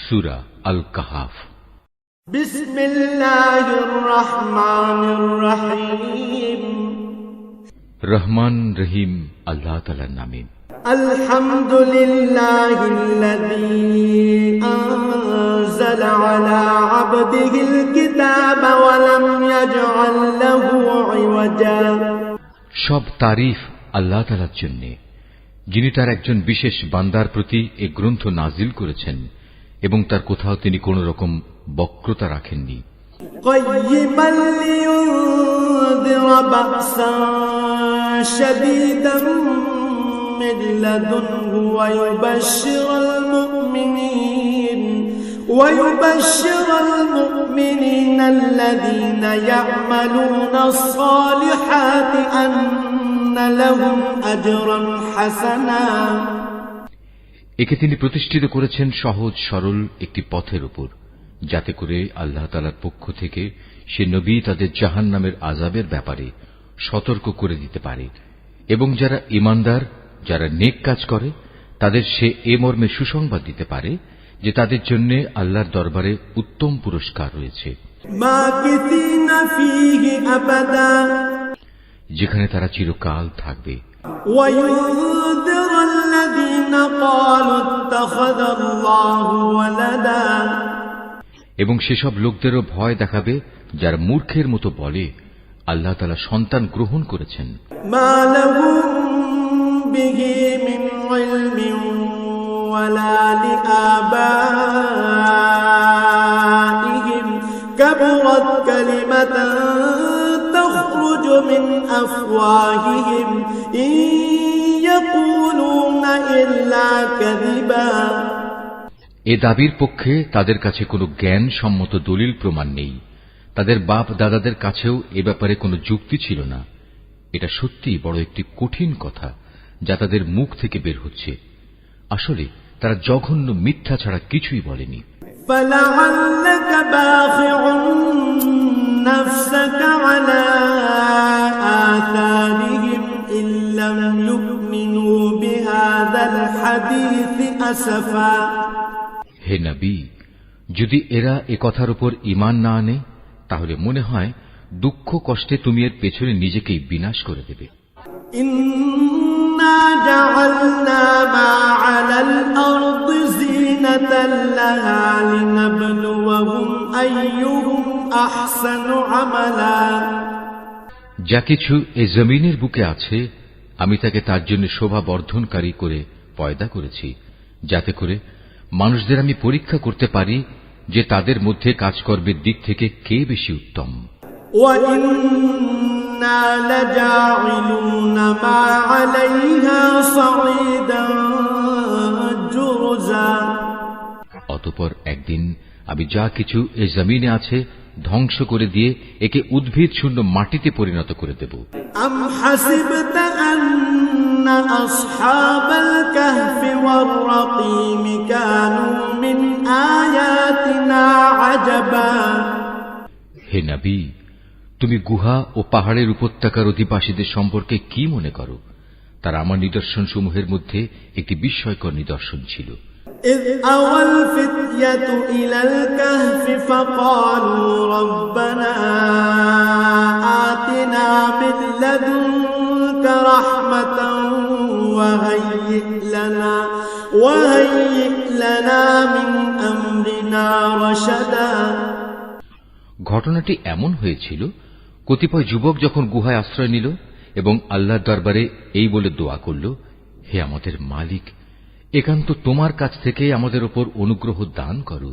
সূরা আল কাহাফ। বিসমিল্লাহির রহমানির রহিম। রহমান রহিম আল্লাহ তাআলার নামে। আলহামদুলিল্লাহিল্লাযী আনজালা আলা আবদিহিল কিতাবা ওয়া লাম ইয়াজআল লাহু ইওয়াজা। সব তারিফ আল্লাহ তাআলার জন্য, যিনি তার একজন বিশেষ বান্দার প্রতি এই গ্রন্থ নাজিল করেছেন এবং তার কোথাও তিনি কোন রকম বক্রতা রাখেননি। কাইয়িমান লিয়ুনযিরা বা'সান শাদীদান মিন লাদুনহু ওয়া ইউবাশশিরাল মুমিনিনা আল্লাযীনা ইয়া'মালুনাস সালিহাতি আন্না লাহুম আজরান হাসানা। একে তিনি প্রতিষ্ঠিত করেছেন সহজ সরল একটি পথের উপর, যাতে করে আল্লাহ তাআলার পক্ষ থেকে সে নবী তাদের জাহান্নামের আযাবের ব্যাপারে সতর্ক করে দিতে পারে, এবং যারা ঈমানদার, যারা নেক কাজ করে, তাদের সে এ মর্মে সুসংবাদ দিতে পারে যে তাদের জন্য আল্লাহর দরবারে উত্তম পুরস্কার রয়েছে, যেখানে তারা চিরকাল থাকবে। এবং সেসব লোকদেরও ভয় দেখাবে যারা মূর্খের মতো বলে আল্লাহ তাআলা সন্তান গ্রহণ করেছেন। كبرت كلمة تخرج من أفواههم إن يقولون إلا كذبا। এ দাবির পক্ষে তাদের কাছে কোনো জ্ঞান সম্মত দলিল প্রমাণ নেই। তাদের বাপ দাদাদের কাছেও এ ব্যাপারে কোনো যুক্তি ছিল না। এটা সত্যিই বড় একটি কঠিন কথা যা তাদের মুখ থেকে বের হচ্ছে। আসলে তারা জঘন্য মিথ্যা ছাড়া কিছুই বলেনি। فلعلك باخع نفسك على آثارهم إن لم يؤمنوا بهذا الحديث أسفا। হে নবী, যদি এরা এ কথার উপর ঈমান না আনে, তাহলে মনে হয় দুঃখ কষ্টে তুমি এর পেছনে নিজেকেই বিনাশ করে দেবে। ইন্না জাআলনা মা আলাল আরদি জিনাতাল লাহা লিনাবলুওয়াহুম আইয়ুহুম আহসানু আমালা। যা কিছু এই জমিনের বুকে আছে, আমি তাকে তার জন্য শোভা বর্ধনকারী করে পয়দা করেছি, যাতে করে মানুষদের আমি পরীক্ষা করতে পারি যে তাদের মধ্যে কাজকর্মের দিক থেকে কে বেশি উত্তম। ওয়া ইন্না লাজাইলুনা মা আলাইহা সাঈদান জুরজা। অতঃপর একদিন আমি যা কিছু এই জমিনে আছে ধ্বংস করে দিয়ে একে উদ্ভিদ শূন্য মাটিতে পরিণত করে দেব। আম হাসিবতা আন্না আসহাবাল কাহফি ওয়ার রাকিম কানু মিন আয়াতিনা আজাবা। হে নবী, তুমি গুহা ও পাহাড়ের উপত্যকার অধিবাসীদের সম্পর্কে কি মনে করো? তারা আমার নিদর্শন সমূহের মধ্যে একটি বিস্ময়কর নিদর্শন ছিল। إذ أوى الفتية إلى الكهف فقالوا ربنا آتنا من لدنك رحمة وهيئ لنا من أمرنا رشدا। ঘটনাটি এমন হয়েছিল, কতিপয় যুবক যখন গুহায় আশ্রয় নিল এবং আল্লাহর দরবারে এই বলে দোয়া করল, হে আমাদের মালিক, একান্ত তোমার কাছ থেকে আমাদের উপর অনুগ্রহ দান করো।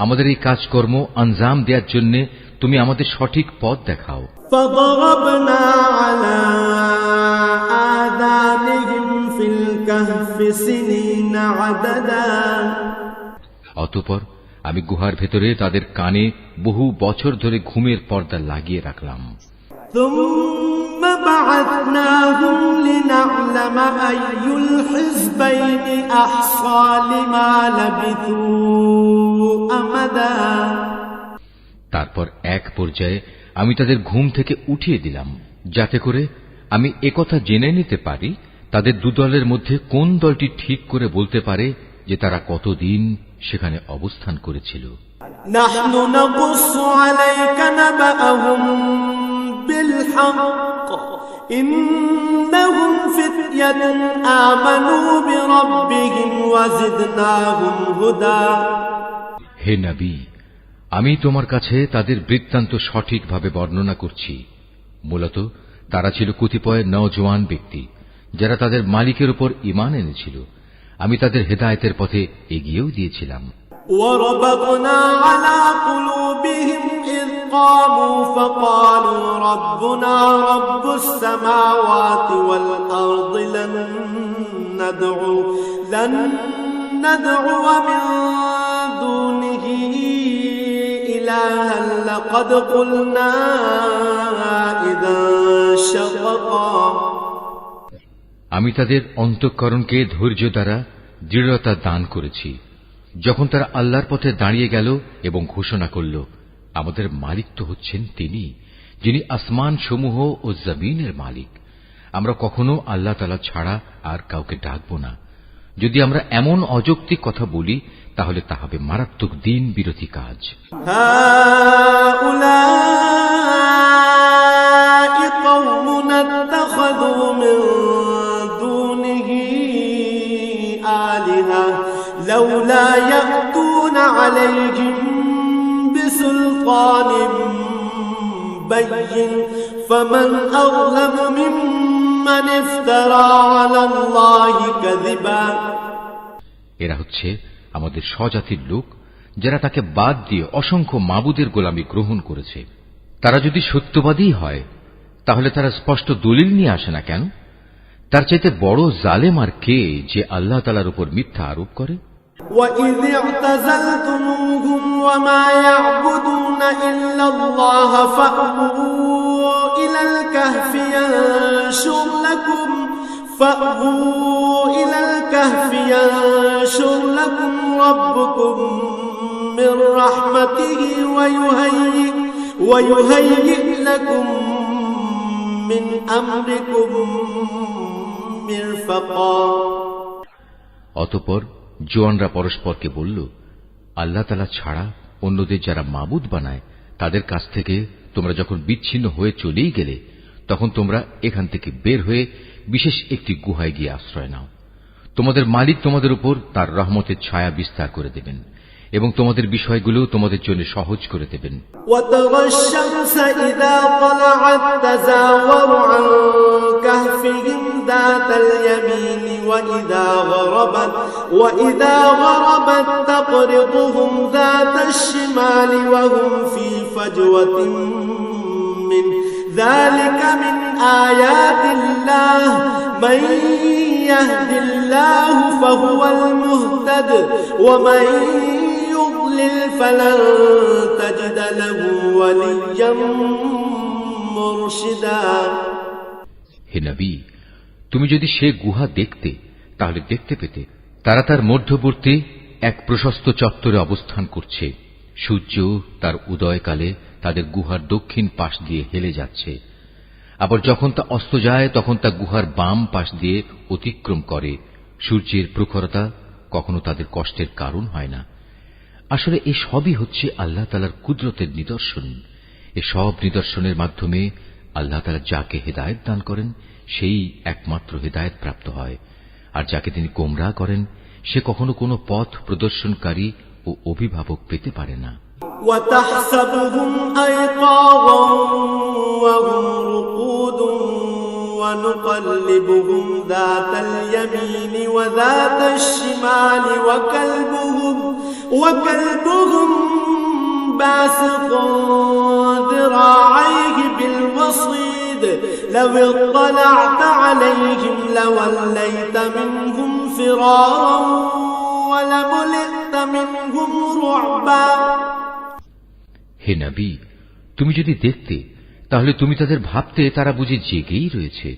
আমাদের এই কাজকর্ম আঞ্জাম দেওয়ার জন্য তুমি আমাদের সঠিক পথ দেখাও। فضربنا على آذانهم في الكهف سنين عددا। অতঃপর আমি গুহার ভেতরে তাদের কানে বহু বছর ধরে ঘুমের পর্দা লাগিয়ে রাখলাম। ثم بعثناهم لنعلم أي الحزبين أحصى لما لبثوا أمدا। তারপর এক পর্যায়ে আমি তাদের ঘুম থেকে উঠিয়ে দিলাম, যাতে করে আমি একথা জেনে নিতে পারি তাদের দুদলের মধ্যে কোন দলটি ঠিক করে বলতে পারে যে তারা কতদিন সেখানে অবস্থান করেছিল। নাহনু নাকুসু আলাইকা নাবাআহুম বিল হক ইন্নাহুম ফিতয়াতুন আমানু বিরাব্বিহিম ওয়া জিদনাহুম হুদা। হে নবী, আমি তোমার কাছে তাদের বৃত্তান্ত সঠিকভাবে বর্ণনা করছি। মূলত তারা ছিল কতিপয় নওজোয়ান ব্যক্তি যারা তাদের মালিকের উপর ঈমান এনেছিল। আমি তাদের হেদায়েতের পথে এগিয়েও দিয়েছিলাম। وَرَبَطْنَا عَلَى قُلُوبِهِمْ إِذْ قَامُوا فَقَالُوا رَبُّنَا رَبُّ السَّمَاوَاتِ وَالْأَرْضِ لَن نَّدْعُوَ مِن دُونِهِ إِلَٰهًا لَّقَدْ قُلْنَا إِذًا شَطَطًا। আমি তাদের অন্তঃকরণকে ধৈর্য দ্বারা দৃঢ়তা দান করেছি যখন তারা আল্লাহর পথে দাঁড়িয়ে গেল এবং ঘোষণা করল, আমাদের মালিক তো হচ্ছেন তিনি, যিনি আসমান সমূহ ও জমিনের মালিক। আমরা কখনো আল্লাহ তাআলা ছাড়া আর কাউকে ডাকব না। যদি আমরা এমন অযৌক্তিক কথা বলি তাহলে তা হবে মারাত্মক দিন বিরোধী কাজ। لولا يأتون عليهم بسلطان بين فمن أظلم ممن افترى على الله كذبا। এরা হচ্ছে আমাদের স্বজাতির লোক যারা তাকে বাদ দিয়ে অসংখ্য মাবুদের গোলামি গ্রহণ করেছে। তারা যদি সত্যবাদী হয় তাহলে তারা স্পষ্ট দলিল নিয়ে আসে না কেন? তার চাইতে বড় জালেম আর কে যে আল্লাহ তাআলার উপর মিথ্যা আরোপ করে? وَإِذِ اعْتَزَلْتُمُوهُمْ وَمَا يَعْبُدُونَ إِلَّا اللَّهَ فَأْوُوا إِلَى الْكَهْفِ يَنشُرْ لَكُمْ رَبُّكُمْ مِنْ رَحْمَتِهِ وَيُهَيِّئْ لَكُمْ مِنْ أَمْرِكُمْ مِرْفَقًا। অতঃপর জোয়ানরা পরস্পরকে বলল, আল্লাহ তাআলা ছাড়া অন্যদের যারা মাবুদ বানায় তাদের কাছ থেকে তোমরা যখন বিচ্ছিন্ন হয়ে চলেই গেলে তখন তোমরা এখান থেকে বের হয়ে বিশেষ একটি গুহায় গিয়ে আশ্রয় নাও। তোমাদের মালিক তোমাদের উপর তার রহমতের ছায়া বিস্তার করে দেবেন এবং তোমাদের বিষয়গুলো তোমাদের জন্য সহজ করে দেবেন। وَتَرَى الشَّمْسَ إِذَا طَلَعَتْ تَزَاوَرُ عَن كَهْفِهِمْ ذَاتَ الْيَمِينِ وَإِذَا غَرَبَتْ تَقْرِضُهُمْ ذَاتَ الشِّمَالِ وَهُمْ فِي فَجْوَةٍ مِّنْهُ ذَلِكَ مِنْ آيَاتِ اللَّهِ مَن يَهْدِ اللَّهُ فَهُوَ الْمُهْتَدِ وَمَن يُضْلِلْ فَلَن تَجِدَ لَهُ وَلِيًّا مُرْشِدًا। হে নবী, তুমি যদি সে গুহা দেখতে তাহলে দেখতে পেতে তারা তার মধ্যবর্তী এক প্রশস্ত চত্বরে অবস্থান করছে। সূর্য তার উদয়কালে তাদের গুহার দক্ষিণ পাশ দিয়ে হেলে যাচ্ছে, আবার যখন তা অস্ত যায় তখন তা গুহার বাম পাশ দিয়ে অতিক্রম করে। সূর্যের প্রখরতা কখনো তাদের কষ্টের কারণ হয় না। আসলে এই সবই হচ্ছে আল্লাহ তাআলার কুদরতের নিদর্শন। এই সব নিদর্শনের মাধ্যমে আল্লাহ তাআলা যাকে হেদায়েত দান করেন সেই একমাত্র হেদায়েত প্রাপ্ত হয়, আর যাকে তিনি গোমরাহ করেন সে কখনো কোনো পথ প্রদর্শনকারী ও অভিভাবক পেতে পারে না। وَتَحْسَبُهُمْ أَيْقَاظًا وَهُمْ رُقُودٌ وَنُقَلِّبُهُمْ ذَاتَ الْيَمِينِ وَذَاتَ الشِّمَالِ وَكَلْبُهُمْ بَاسِطٌ ذِرَاعَيْهِ بِالْوَصِيدِ لَوِ اطَّلَعْتَ عَلَيْهِمْ لَوَلَّيْتَ مِنْهُمْ فِرَارًا وَلَمُلِئْتَ مِنْهُمْ رُعْبًا। হে নবী, তুমি যদি দেখতে তাহলে তুমি তাদের ভাবতে তারা বুঝি জেগেই রয়েছে,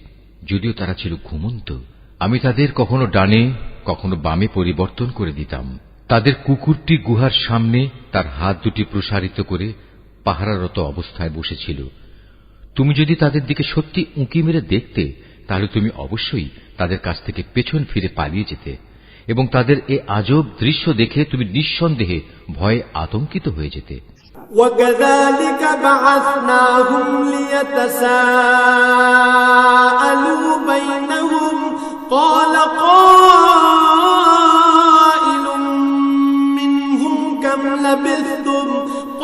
যদিও তারা ছিল ঘুমন্ত। আমি তাদের কখনো ডানে কখনো বামে পরিবর্তন করে দিতাম। তাদের কুকুরটি গুহার সামনে তার হাত দুটি প্রসারিত করে পাহারারত অবস্থায় বসেছিল। তুমি যদি তাদের দিকে সত্যি উঁকি মেরে দেখতে তাহলে তুমি অবশ্যই তাদের কাছ থেকে পেছন ফিরে পালিয়ে যেতে এবং তাদের এ আজব দৃশ্য দেখে তুমি নিঃসন্দেহে ভয়ে আতঙ্কিত হয়ে যেতে। وكذلك بعثناهم ليتساءلوا بينهم قال قائل منهم كم لبثتم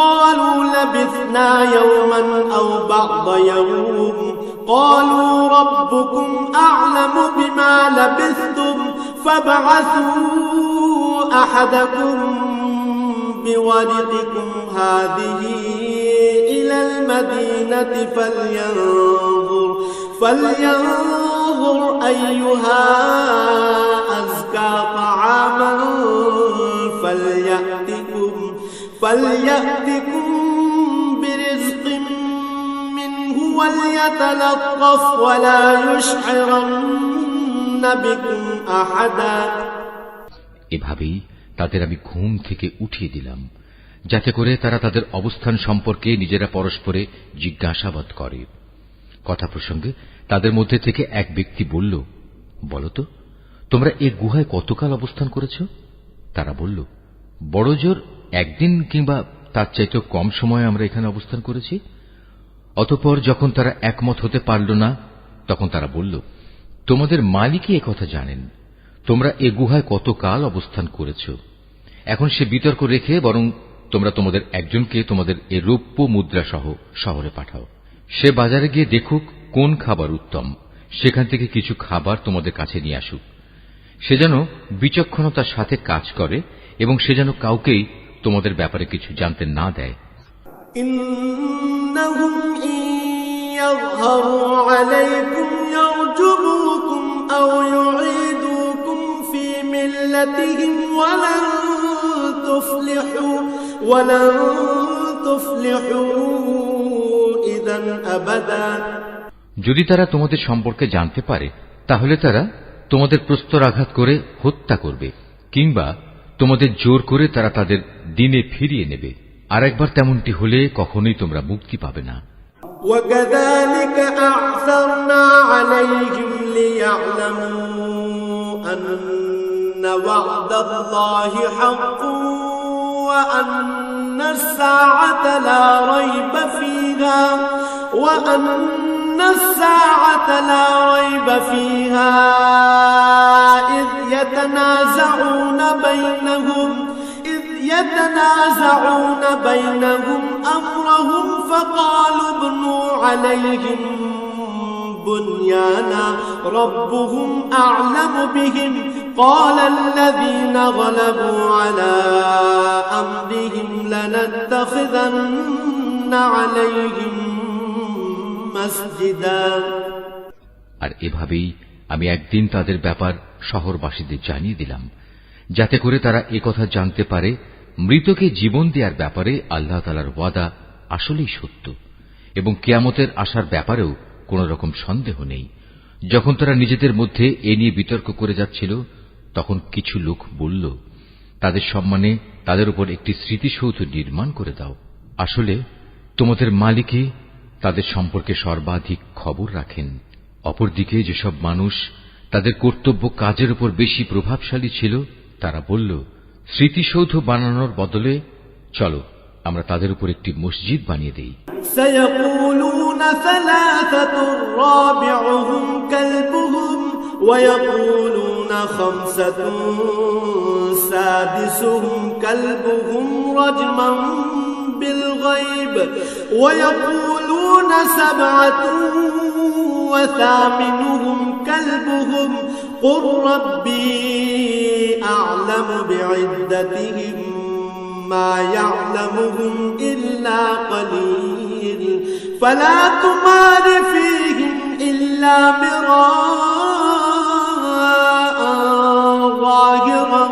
قالوا لبثنا يوما أو بعض يوم قالوا ربكم أعلم بما لبثتم فابعثوا أحدكم بورقكم هذه إلى المدينة فلينظر أيها أزكى طعاما فليأتكم برزق منه وليتلطف ولا يشعرن بكم أحدا। এভাবেই তাদের আমি ঘুম থেকে উঠিয়ে দিলাম, যাতে করে তারা তাদের অবস্থান সম্পর্কে নিজেরা পরস্পরে জিজ্ঞাসাবাদ করে। কথা প্রসঙ্গে তাদের মধ্যে থেকে এক ব্যক্তি বলল, বলতো তোমরা এ গুহায় কতকাল অবস্থান করেছ? তারা বলল, বড় জোর একদিন কিংবা তার চাইতেও কম সময় আমরা এখানে অবস্থান করেছি। অতঃপর যখন তারা একমত হতে পারল না, তখন তারা বলল, তোমাদের মালিকই একথা জানেন, তোমরা এ গুহায় কতকাল অবস্থান করেছ। এখন সে বিতর্ক রেখে বরং তোমরা তোমাদের একজনকে তোমাদের এ রৌপ্য মুদ্রা সহ শহরে পাঠাও। সে বাজারে গিয়ে দেখুক কোন খাবার উত্তম, সেখান থেকে কিছু খাবার তোমাদের কাছে নিয়ে আসুক। সে যেন বিচক্ষণতার সাথে কাজ করে এবং সে যেন কাউকেই তোমাদের ব্যাপারে কিছু জানতে না দেয়। ইন্নাহুম ইয়াযহারু আলাইকুম ইয়ারজুমুকুম আও ইউঈদুকুম ফি মিল্লাতিহিম ওয়ালান তুফলিহু ইযান আবাদা। যদি তারা তোমাদের সম্পর্কে জানতে পারে, তাহলে তারা তোমাদের প্রস্তরাঘাত করে হত্যা করবে, কিংবা তোমাদের জোর করে তারা তাদের দিনে ফিরিয়ে নেবে। আর একবার তেমনটি হলে কখনোই তোমরা মুক্তি পাবে না। وَكَذَلِكَ أَعْثَرْنَا عَلَيْهِمْ لِيَعْلَمُوا أَنَّ وَعْدَ اللَّهِ حَقٌّ وَأَنَّ السَّاعَةَ لَا رَيْبَ فِيهَا إِذْ يتنازعون بينهم أمرهم فقالوا ابنوا عليهم بنيانا ربهم أعلم بهم قال الذين غلبوا على أمرهم لنتخذن عليهم مسجدا। আর এভাবেই আমি একদিন তাদের ব্যাপার শহরবাসীদের জানিয়ে দিলাম, যাতে করে তারা একথা জানতে পারে মৃতকে জীবন দেওয়ার ব্যাপারে আল্লাহ তাআলার ওয়াদা আসলেই সত্য এবং কিয়ামতের আসার ব্যাপারেও কোন রকম সন্দেহ নেই। যখন তারা নিজেদের মধ্যে এ নিয়ে বিতর্ক করে যাচ্ছিল, তখন কিছু লোক বলল, তাদের সম্মানে তাদের উপর একটি স্মৃতিসৌধ নির্মাণ করে দাও। আসলে তোমাদের মালিকই তাদের সম্পর্কে সর্বাধিক খবর রাখেন। অপরদিকে যেসব মানুষ তাদের কর্তব্য কাজের উপর বেশি প্রভাবশালী ছিল, তারা বলল, স্মৃতিসৌধ বানানোর বদলে চলো আমরা তাদের উপর একটি মসজিদ বানিয়ে দেই। سيقولون ثلاثة رابعهم كلبهم ويقولون خمسة سادسهم كلبهم رجما بالغيب ويقولون سبعة وثامنهم كلبهم قل ربي أعلم بعدتهم ما يعلمهم إلا قليل فلا تمار فيهم إلا مراء ظاهرا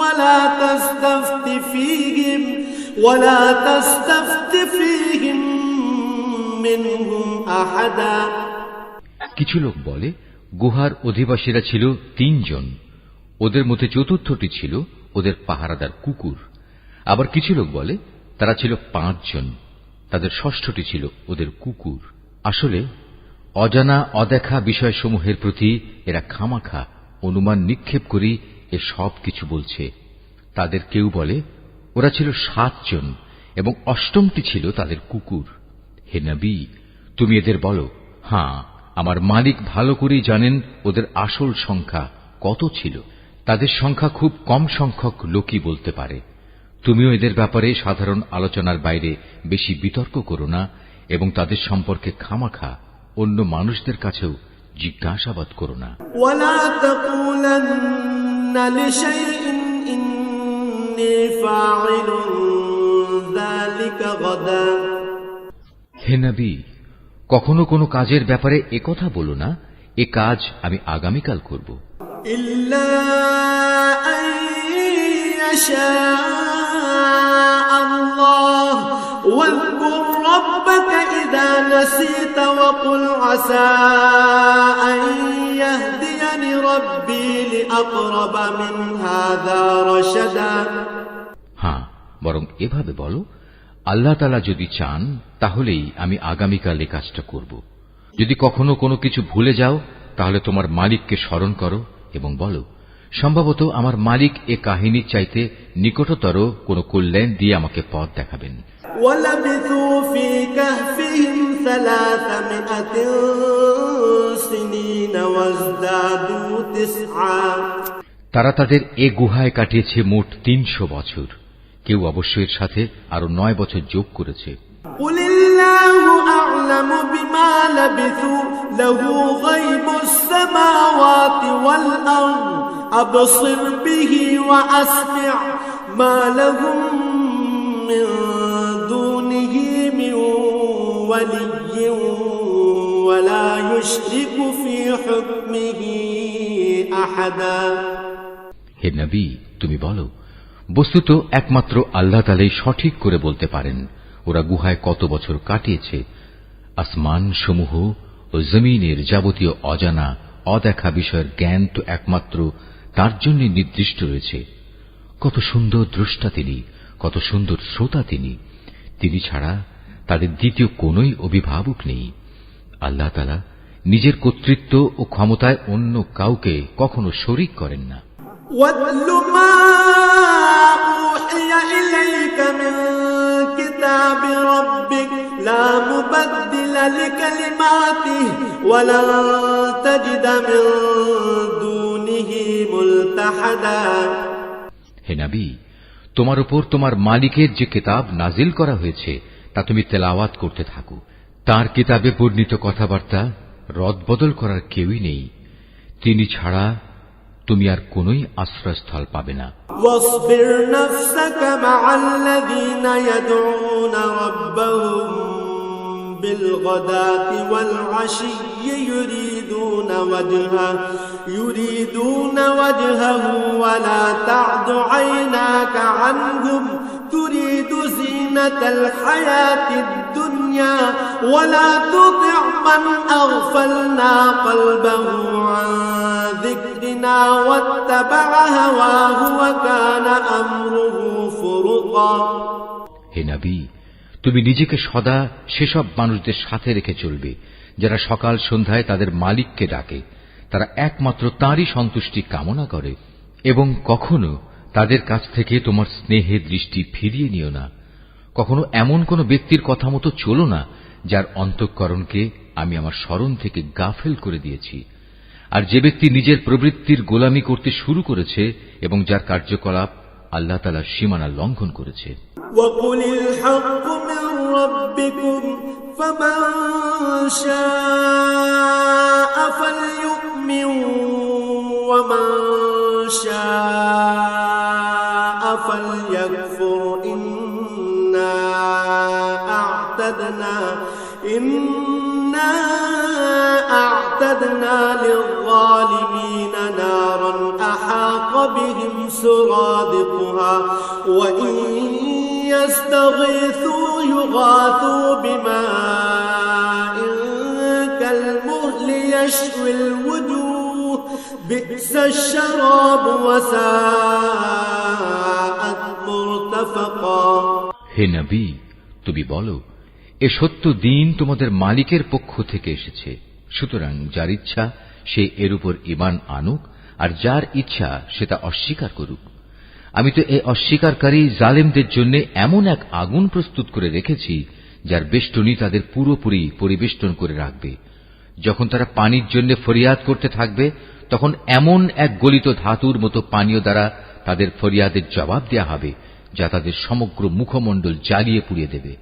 ولا تستفت فيهم منهم أحدا। কিছু লোক বলে, গুহার অধিবাসীরা ছিল 3 জন, ওদের মধ্যে চতুর্থটি ছিল ওদের পাহারাদার কুকুর। আবার কিছু লোক বলে তারা ছিল 5 জন, তাদের ষষ্ঠটি ছিল ওদের কুকুর। আসলে অজানা অদেখা বিষয়সমূহের প্রতি এরা খামাখা অনুমান নিক্ষেপ করি এ সব কিছু বলছে। তাদের কেউ বলে ওরা ছিল 7 জন এবং 8টি ছিল তাদের কুকুর। হে নবী, তুমি এদের বলো, হ্যাঁ, আমার মালিক ভালো করেই জানেন ওদের আসল সংখ্যা কত ছিল। তাদের সংখ্যা খুব কম সংখ্যক লোকই বলতে পারে। তুমিও এদের ব্যাপারে সাধারণ আলোচনার বাইরে বেশি বিতর্ক করো না এবং তাদের সম্পর্কে খামাখা অন্য মানুষদের কাছেও জিজ্ঞাসাবাদ করো না। ওয়ালা তাকুলান্না লিশাইইন ইন্নী ফাইলুন যালিকা গাদা। হে নবী, কখনো কোনো কাজের ব্যাপারে একথা বলো না, এ কাজ আমি আগামীকাল করব। ইল্লা আন ইয়াশা আল্লাহ ওয়াযকুর রাব্বাকা ইযা নাসিতা ওয়া কুল আসা আন ইয়াহদিয়ানি রাব্বি লিআকরাবা মিন হাযা রাশাদা। হ্যাঁ, বরং এভাবে বলো, আল্লাহ তাআলা যদি চান তাহলেই আমি আগামীকাল এই কাজটা করব। যদি কখনো কোনো কিছু ভুলে যাও তাহলে তোমার মালিককে স্মরণ করো এবং বলো, সম্ভবত আমার মালিক এ কাহিনীর চাইতে নিকটতর কোনো কল্যাণ দিয়ে আমাকে পথ দেখাবেন। ওয়ালাবিথু ফি কাহফিহিম 300 সিনিনা ওয়াজদাদু 9। তারা তাদের এ গুহায় কাটিয়েছে মোট 300 বছর। কেউ অবশ্য এর সাথে আরো 9 বছর যোগ করেছে। কুলিল্লাহু আ'লামু বিমা লাবিথু লাহু গায়বুস সামাওয়াতি ওয়াল আরদ আবসির বিহি ওয়া আসমি' মা লাহুম মিন দুনিহি মিন ওয়ালিয়্যিন ওয়া লা ইউশরিকু ফি হুকমিহি আহাদা। হে নবী, তুমি বলো, বস্তুত একমাত্র আল্লাহ তাআলাই সঠিক করে বলতে পারেন ওরা গুহায় কত বছর কাটিয়েছে। আসমান সমূহ ও জমিনের যাবতীয় অজানা অদেখা বিষয়ের জ্ঞান তো একমাত্র তার জন্য নির্দিষ্ট রয়েছে। কত সুন্দর দ্রষ্টা তিনি, কত সুন্দর শ্রোতা তিনি। তিনি ছাড়া তাদের দ্বিতীয় কোনই অভিভাবক নেই। আল্লাহ তাআলা নিজের কর্তৃত্ব ও ক্ষমতায় অন্য কাউকে কখনো শরীক করেন না। وَاتْلُ مَا أُوحِيَ إِلَيْكَ مِنْ كِتَابِ رَبِّكَ لَا مُبَدِّلَ لِكَلِمَاتِهِ وَلَنْ تَجِدَ مِنْ دُونِهِ مُلْتَحَدًا। হে নবী, তোমার উপর তোমার মালিকের যে কিতাব নাজিল করা হয়েছে তা তুমি তেলাওয়াত করতে থাকো। তার কিতাবে বর্ণিত কথাবার্তা রদবদল করার কেউই নেই। তিনি ছাড়া তুমি আর কোনই আশ্রয়স্থল পাবে না। واصبر نفسك مع الذين يدعون ربهم بالغداة والعشي يريدون وجهه ولا تعد عيناك عنهم تريد زينة الحياة الدنيا ولا تطع من أغفلنا قلبه عن ذكرنا واتبع هواه وكان أمره فرطا। হে নবী, তুমি নিজেকে সদা সেসব মানুষদের সাথে রেখে চলবে যারা সকাল সন্ধ্যায় তাদের মালিককে ডাকে। তারা একমাত্র তাঁরই সন্তুষ্টি কামনা করে এবং কখনো তাদের কাছ থেকে তোমার স্নেহের দৃষ্টি ফিরিয়ে নিও না। কখনো এমন কোন ব্যক্তির কথা মতো চলো না যার অন্তঃকরণকে আমি আমার স্মরণ থেকে গাফেল করে দিয়েছি। আর যে ব্যক্তি নিজের প্রবৃত্তির গোলামি করতে শুরু করেছে এবং যার কার্যকলাপ আল্লাহ তাআলার সীমানা লঙ্ঘন করেছে। وَقُلِ الْحَقُّ مِنْ رَبِّكُمْ فَمَنْ شَاءَ فَلْيُؤْمِنْ وَمَنْ شَاءَ فَلْيَكْفُرْ إِنَّا أَعْتَدْنَا لِلظَّالِمِينَ نَارًا أَحَاطَ بِهِمْ سُرَادِقُهَا وَإِنْ يَسْتَغِيثُوا يُغَاثُوا بِمَاءٍ كَالْمُهْلِ يَشْوِي الْوُجُوهَ بِئْسَ الشَّرَابُ وَسَاءَتْ مُرْتَفَقًا। হে নবী, তুমি বলো, এ সত্য দিন তোমাদের মালিকের পক্ষ থেকে এসেছে। সুতরাং যার ইচ্ছা সে এর উপর ঈমান আনুক, আর যার ইচ্ছা সে তা অস্বীকার করুক। আমি তো এই অস্বীকারী জালেমদের জন্য এমন এক আগুন প্রস্তুত করে রেখেছি যার বেষ্টনী তাদের পুরোপুরি পরিবেষ্টন করে রাখবে। যখন তারা পানির জন্য ফরিয়াদ করতে থাকবে, তখন এমন এক গলিত ধাতুর মতো পানীয় দ্বারা তাদের ফরিয়াদের জবাব দেয়া হবে, যা তাদের সমগ্র মুখমণ্ডল জ্বালিয়ে পুড়িয়ে দেবে।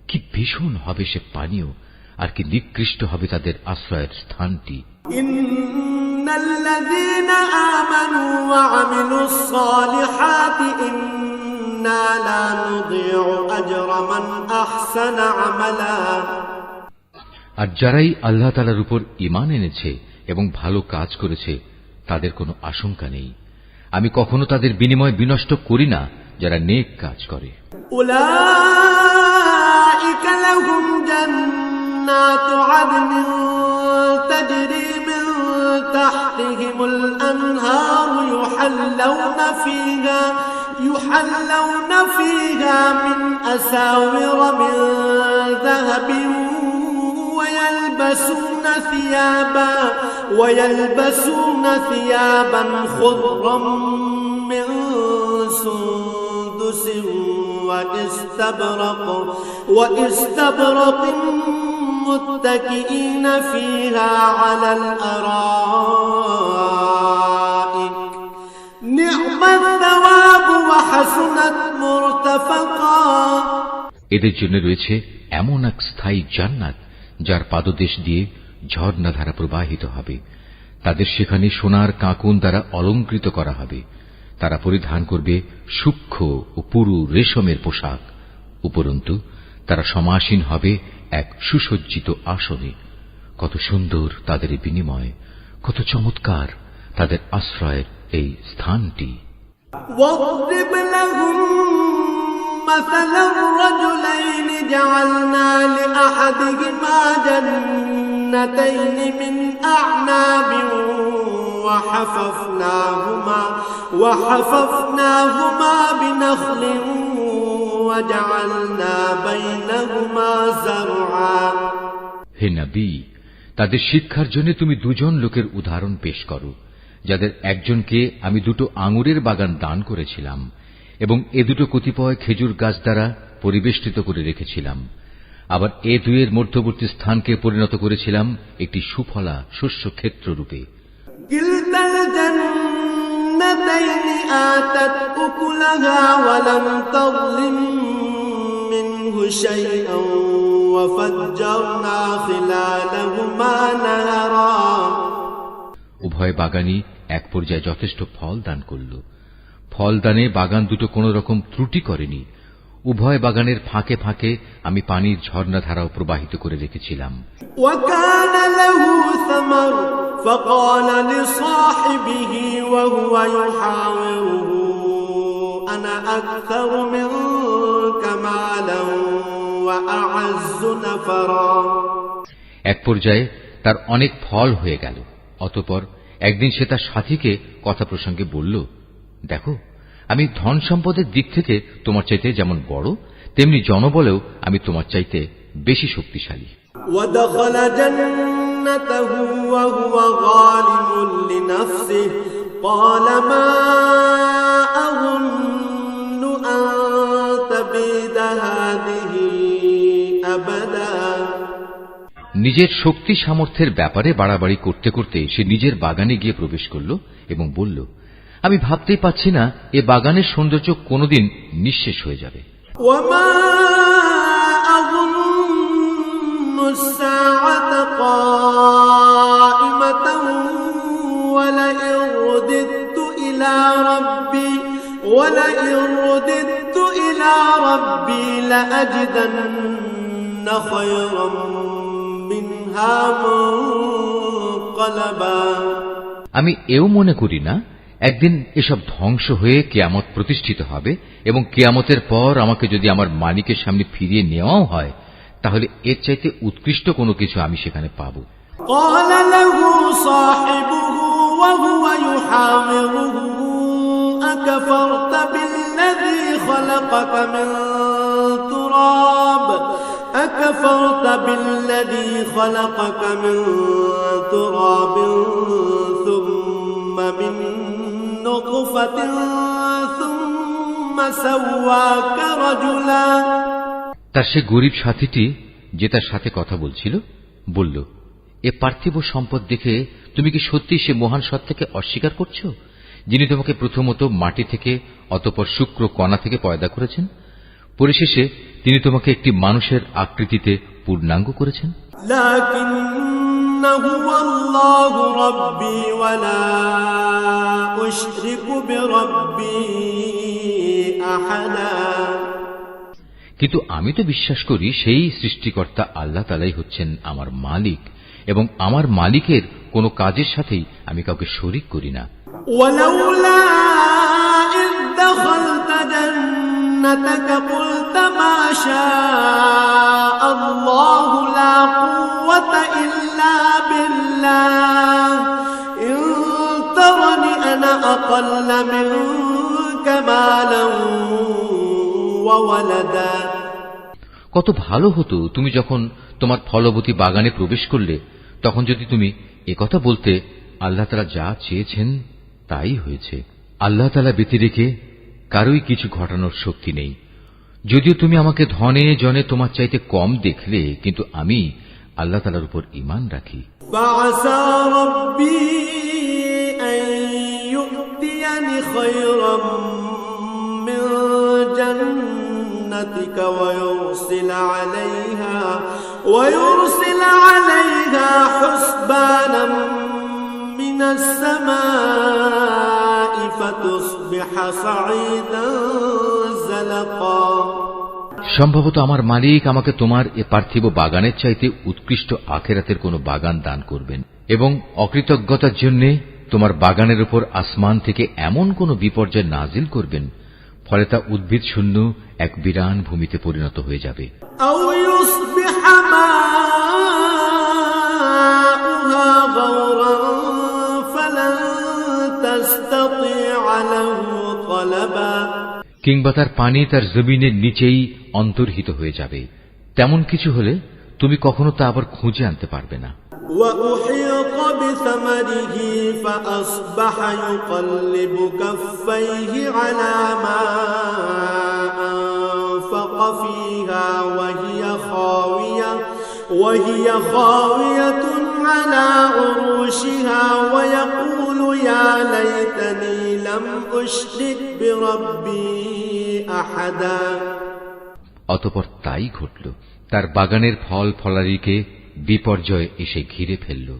কি ভীষণ হবে সে পানীয়, আর কি নিকৃষ্ট হবে তাদের আশ্রয়ের স্থানটি। ইন্নাল্লাযীনা আমানু ওয়া আমিলুস সালিহাতি ইন্না লা নুযিউ আজরা মান আহসানা আমালা। আর যারাই আল্লাহ তাআলার উপর ঈমান এনেছে এবং ভালো কাজ করেছে, তাদের কোনো আশঙ্কা নেই। আমি কখনো তাদের বিনিময় বিনষ্ট করি না যারা নেক কাজ করে। উলাইকা লাহুম জান্নাতু আদনিন তাজরি মিন তাহতিহিমুল আনহার ইউহাল্লাউনা ফিহা মিন আসাওিরা মিন যাহাবিন ويلبسون ثيابا خضرا من سندس واستبرق متكئين فيها على الأرائك نعم الثواب وحسنت مرتفقا। এদের জন্য রয়েছে এমন এক স্থায়ী জান্নাত যার পাদদেশ দিয়ে ঝর্ণাধারা প্রবাহিত হবে। তাদের সেখানে সোনার কাঁকুন দ্বারা অলঙ্কৃত করা হবে। তারা পরিধান করবে সূক্ষ্ম ও পুরু রেশমের পোশাক। উপরন্তু তারা সমাসীন হবে এক সুসজ্জিত আসনে। কত সুন্দর তাদের বিনিময়, কত চমৎকার তাদের আশ্রয়ের এই স্থানটি। مثل الرجلين جعلنا لأحدهما جنتين من أعناب وحففناهما بنخل وجعلنا بينهما زرعا। হে নবী, তাদের শিক্ষার জন্য তুমি দুজন লোকের উদাহরণ পেশ করো, যাদের একজনকে আমি দুটো আঙুরের বাগান দান করেছিলাম এবং এ দুটো কতিপয় খেজুর গাছ দ্বারা পরিবেষ্টিত করে রেখেছিলাম। আবার এ দুয়ের মধ্যবর্তী স্থানকে পরিণত করেছিলাম একটি সুফলা শস্য ক্ষেত্র রূপে। কিলতাল জান্নাতাইনি আতাত উকুলাহা ওয়া লাম তাযলিম মিনহু শাইআন ওয়া ফাজ্জারনা খিলালাহুমা নাহারা। উভয় বাগানই এক পর্যায়ে যথেষ্ট ফল দান করল। ফলদানে বাগান দুটো কোন রকম ত্রুটি করেনি। উভয় বাগানের ফাঁকে ফাঁকে আমি পানির ঝর্ণাধারাও প্রবাহিত করে রেখেছিলাম। এক পর্যায়ে তার অনেক ফল হয়ে গেল। অতঃপর একদিন সে তার সাথীকে কথা প্রসঙ্গে বলল, দেখো, আমি ধন সম্পদের দিক থেকে তোমার চাইতে যেমন বড়, তেমনি জনবলেও আমি তোমার চাইতে বেশি শক্তিশালী। নিজের শক্তি সামর্থ্যের ব্যাপারে বাড়াবাড়ি করতে করতে সে নিজের বাগানে গিয়ে প্রবেশ করল এবং বলল, আমি ভাবতেই পাচ্ছি না এ বাগানের সৌন্দর্য কোনদিন নিঃশেষ হয়ে যাবে। আমি এও মনে করি না একদিন এসব ধ্বংস হয়ে কিয়ামত প্রতিষ্ঠিত হবে এবং কিয়ামতের পর আমাকে যদি আমার মালিকের সামনে ফিরিয়ে নেওয়াও হয়, তাহলে এর চাইতে উৎকৃষ্ট কোনো কিছু আমি সেখানে পাব। أكفرت بالذي خلقك من تراب ثم من نطفة ثم سواك رجلا তার সে গরিব সাথীটি যে তার সাথে কথা বলছিল বলল, এ পার্থিব সম্পদ দেখে তুমি কি সত্যি সে মহান সত্তাকে অস্বীকার করছো, যিনি তোমাকে প্রথমত মাটি থেকে অতঃপর শুক্র কণা থেকে পয়দা করেছেন, পরিশেষে তিনি তোমাকে একটি মানুষের আকৃতিতে পূর্ণাঙ্গ করেছেন। লাকিন্নাহু আল্লাহু রাব্বী ওয়া লা উশরিকু বিরাব্বী আহাদা। কিন্তু আমি তো বিশ্বাস করি সেই সৃষ্টিকর্তা আল্লাহ তাআলাই হচ্ছেন আমার মালিক এবং আমার মালিকের কোন কাজের সাথেই আমি কাউকে শরীক করি না। ওয়ালাউলা ইয দাখালতা জান্নাতাকা কুলতা মা শাআল্লাহু লা কুওয়াতা ইল্লা বিল্লাহ ইন তারানি আনা আকাল্লা মিনকা মালান ওয়া ওয়ালাদা। কত ভালো হতো তুমি যখন তোমার ফলবতী বাগানে প্রবেশ করলে তখন যদি তুমি একথা বলতে, আল্লাহ তাআলা যা চেয়েছেন তাই হয়েছে। আল্লাহ তাআলা ব্যতিরেকে কারোই কিছু ঘটানোর শক্তি নেই। যদিও তুমি আমাকে ধনে জনে তোমার চাইতে কম দেখলে, কিন্তু আমি আল্লাহ তাআলার উপর ঈমান রাখি। ফাআসা রাব্বী আন ইউ'তিয়ানি খায়রাম মিন জান্নাতিকা ওয়া ইউরসিলা আলাইহা হুসবানাম মিনাস সামাই ফাতুসবিহা সাঈদান যালাকা। সম্ভবত আমার মালিক আমাকে তোমার এ পার্থিব বাগানের চাইতে উৎকৃষ্ট আখিরাতের কোন বাগান দান করবেন এবং অকৃতজ্ঞতার জন্য তোমার বাগানের উপর আসমান থেকে এমন কোন বিপর্যয় নাজিল করবেন ফলে তা উদ্ভিদ শূন্য এক বিরান ভূমিতে পরিণত হয়ে যাবে। আও ইউসবিহা মাউহা গাওরান ফালান তাসতাতিআ লাহু তালাবা। কিংবা তার পানি তার জমিনের নিচেই অন্তর্হিত হয়ে যাবে, তেমন কিছু হলে তুমি কখনো তা আবার খুঁজে আনতে পারবে না। وأحيط بثمره فأصبح يقلب كفيه على ما أنفق فيها وهي خاوية على عروشها ويقول يا ليتني لم أشرك بربي أحدا। অতঃপর তাই ঘটল, তার বাগানের ফল ফলারিকে বিপর্যয় এসে ঘিরে ফেলল।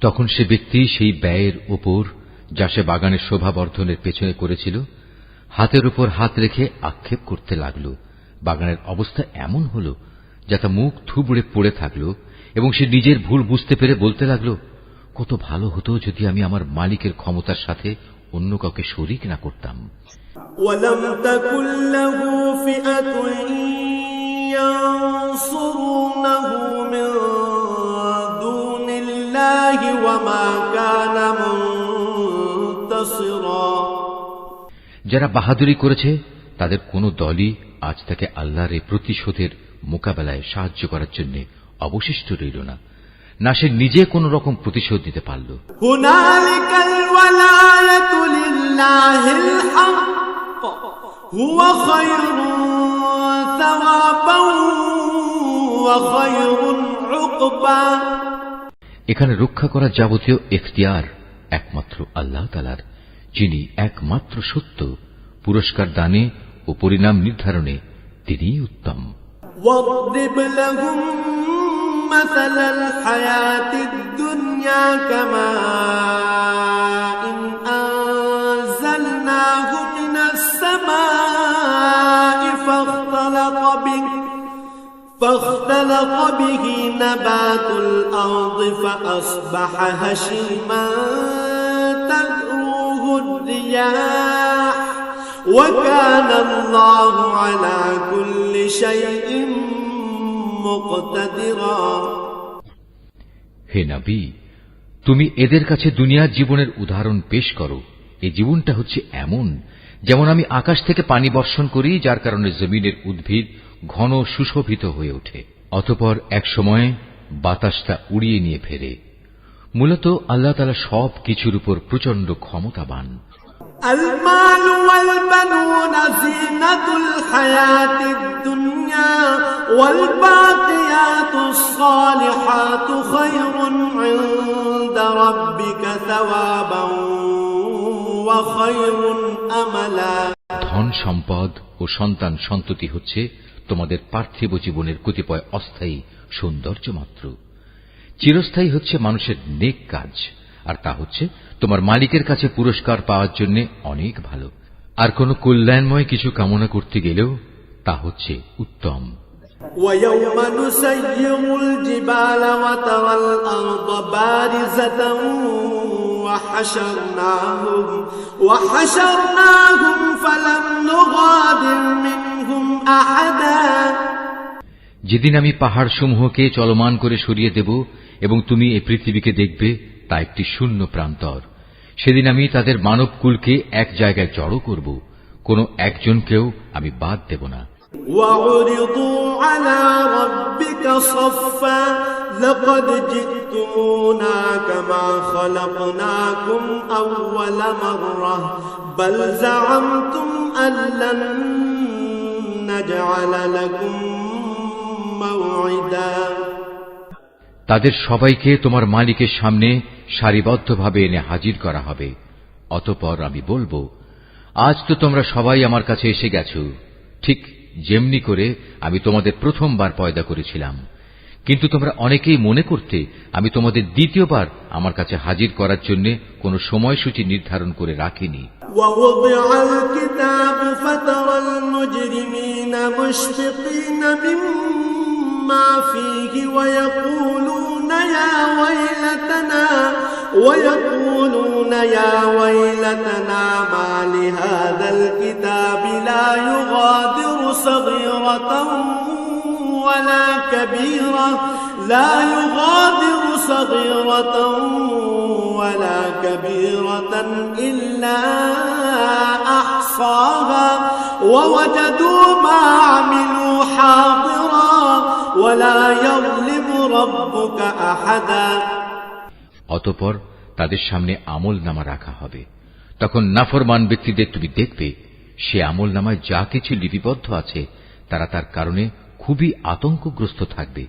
তখন সে ব্যক্তি সেই ব্যয়ের উপর যা সে বাগানের শোভাবর্ধনের পেছনে করেছিল হাতের উপর হাত রেখে আক্ষেপ করতে লাগল। বাগানের অবস্থা এমন হল যাতে মুখ থুবড়ে পড়ে থাকল এবং সে নিজের ভুল বুঝতে পেরে বলতে লাগল, কত ভালো হতো যদি আমি আমার মালিকের ক্ষমতার সাথে অন্য কাউকে শরীক না করতাম। ওয়ালাম তাকুল লাহু ফিআতুন ইয়ানসুরুনাহু মিন দুনিল্লাহি ওয়া মা কানা মুনতাসিরা। যারা বাহাদুরি করেছে তাদের কোন দলই আজ তাকে আল্লাহর এই প্রতিশোধের মোকাবেলায় সাহায্য করার জন্য অবশিষ্ট রইল না, না সে নিজে কোন রকম প্রতিশোধ নিতে পারল। হুনালিকাল ওয়ালায়াতু লিল্লাহিল হক হুয়া খায়রুন সাওয়াবান ওয়া খায়রুন উকবা। এখানে রক্ষা করার যাবতীয় এখতিয়ার একমাত্র আল্লাহ তাআলার, যিনি একমাত্র সত্য। পুরস্কার দানে ও পরিণাম নির্ধারণে তিনিই উত্তম। واضرب لهم مثل الحياة الدنيا كماء أنزلناه من السماء فاختلط به نبات الأرض فأصبح هشيما تذروه الرياح وكان الله على كل شيء مقتدرا। হে নবী, তুমি এদের কাছে দুনিয়ার জীবনের উদাহরণ পেশ করো। এই জীবনটা হচ্ছে এমন যেমন আমি আকাশ থেকে পানি বর্ষণ করি, যার কারণে জমিনের উদ্ভিদ ঘন সুশোভিত হয়ে ওঠে। অতঃপর এক সময় বাতাস তা উড়িয়ে নিয়ে ফেরে। মূলত আল্লাহ তাআলা সব কিছুর উপর প্রচন্ড ক্ষমতাবান। المال والبنون زينة الحياة الدنيا والباقيات الصالحات خير عند ربك ثوابا وخير أملا। ধন সম্পদ ও সন্তান সন্ততি হচ্ছে তোমাদের পার্থিব জীবনের কতিপয় অস্থায়ী সৌন্দর্য মাত্র। চিরস্থায়ী হচ্ছে মানুষের নেক কাজ, আর তা হচ্ছে তোমার মালিকের কাছে পুরস্কার পাওয়ার জন্য অনেক ভালো। আর কোন কল্যাণময় কিছু কামনা করতে গেলেও তা হচ্ছে উত্তম। وَيَوْمَ نُسَيِّرُ الْجِبَالَ وَتَرَى الْأَرْضَ بَارِزَةً وَحَشَرْنَاهُمْ فَلَمْ نُغَادِرْ مِنْهُمْ أَحَدًا। যেদিন আমি পাহাড় সমূহকে চলমান করে সরিয়ে দেব এবং তুমি এই পৃথিবীকে দেখবে তা একটি শূন্য প্রান্তর, সেদিন আমি তাদের মানবকুলকে এক জায়গায় জড়ো করব, কোন একজনকেও আমি বাদ দেব না। وَعُرِضُوا عَلَى رَبِّكَ صَفًّا لَقَدْ جِئْتُمُونَا كَمَا خَلَقْنَاكُمْ أَوَّلَ مَرَّةٍ بَلْ زَعَمْتُمْ أَن لَّن نَّجْعَلَ لَكُم موعدا। তাদের সবাইকে তোমার মালিকের সামনে সারিবদ্ধভাবে এনে হাজির করা হবে। অতঃপর আমি বলবো, আজ তো তোমরা সবাই আমার কাছে এসে গেছো, ঠিক যেমনি করে আমি তোমাদের প্রথমবার পয়দা করেছিলাম, কিন্তু তোমরা অনেকেই মনে করতে আমি তোমাদের দ্বিতীয়বার আমার কাছে হাজির করার জন্য কোনো সময়সূচি নির্ধারণ করে রাখিনি। وَوُضِعَ الْكِتَابُ فَتَرَى الْمُجْرِمِينَ مُشْفِقِينَ مِمَّا فِيهِ وَيَقُولُونَ يَا وَيْلَتَنَا مَا لِهَذَا الْكِتَابِ لَا يُغَادِرُ صَغِيرَةً ولا كبيرة إلا أحصاها ووجدوا ما عملوا حاضرا ولا يظلم ربك أحدا। অতঃপর তাদের সামনে আমলনামা রাখা হবে। তখন নাফরমান ব্যক্তিদের তুমি দেখবে, সে আমলনামায় যা কিছু লিপিবদ্ধ আছে তারা তার কারণে খুবই আতঙ্কগ্রস্ত থাকবে।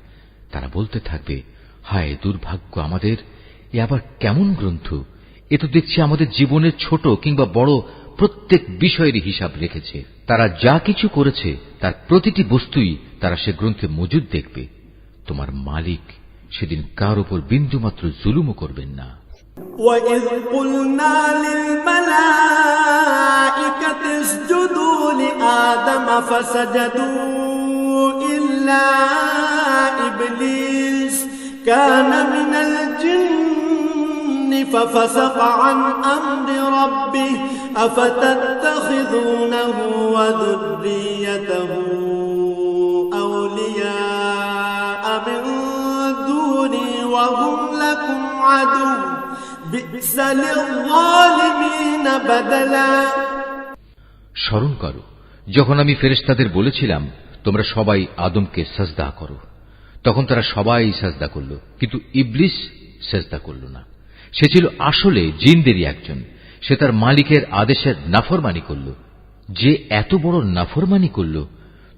তারা বলতে থাকবে, হায় দুর্ভাগ্য আমাদের, এ আবার কেমন গ্রন্থ! এ তো দেখছি আমাদের জীবনের ছোট কিংবা বড় প্রত্যেক বিষয়েরই হিসাব রেখেছে। তারা যা কিছু করেছে তার প্রতিটি বস্তুই তারা সে গ্রন্থে মজুদ দেখবে। তোমার মালিক সেদিন কার উপর বিন্দুমাত্র জুলুমও করবেন না। وَإِذْ قُلْنَا لِلْمَلَائِكَةِ اسْجُدُوا لِآدَمَ فَسَجَدُوا إِلَّا إِبْلِيسَ كَانَ مِنَ الْجِنِّ فَفَسَقَ عَنْ أَمْرِ رَبِّهِ أَفَتَتَّخِذُونَهُ وَذُرِّيَّتَهُ أَوْلِيَاءَ مِن دُونِي وَهُمْ لَكُمْ عَدُوٌّ بِئْسَ لِلظَّالِمِينَ بَدَلًا। স্মরণ করো যখন আমি ফেরেশতাদের বলেছিলাম তোমরা সবাই আদমকে সাজদা করো, তখন তারা সবাই সাজদা করল, কিন্তু ইবলিস সাজদা করল না। সে ছিল আসলে জিনদেরই একজন। সে তার মালিকের আদেশের নাফরমানি করল। যে এত বড় নাফরমানি করল,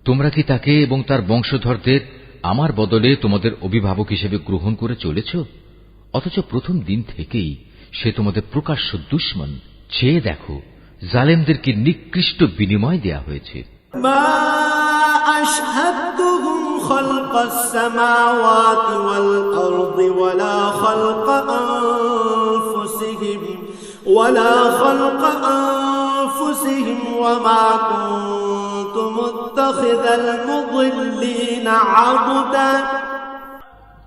তোমরা কি তাকে এবং তার বংশধরদের আমার বদলে তোমাদের অভিভাবক হিসেবে গ্রহণ করে চলেছ? অথচ প্রথম দিন থেকেই সে তোমাদের প্রকাশ্য দুশমন। চেয়ে দেখো জালেমদের কি নিকৃষ্ট বিনিময় দেয়া হয়েছে। মা আশহাদতুহুম খালকাস সামাওয়াতি ওয়াল আরদি ওয়ালা খালকা আনফুসিহিম ওয়া মা কুনতু মুত্তাখিযাল মুদিল্লিনা আবদা।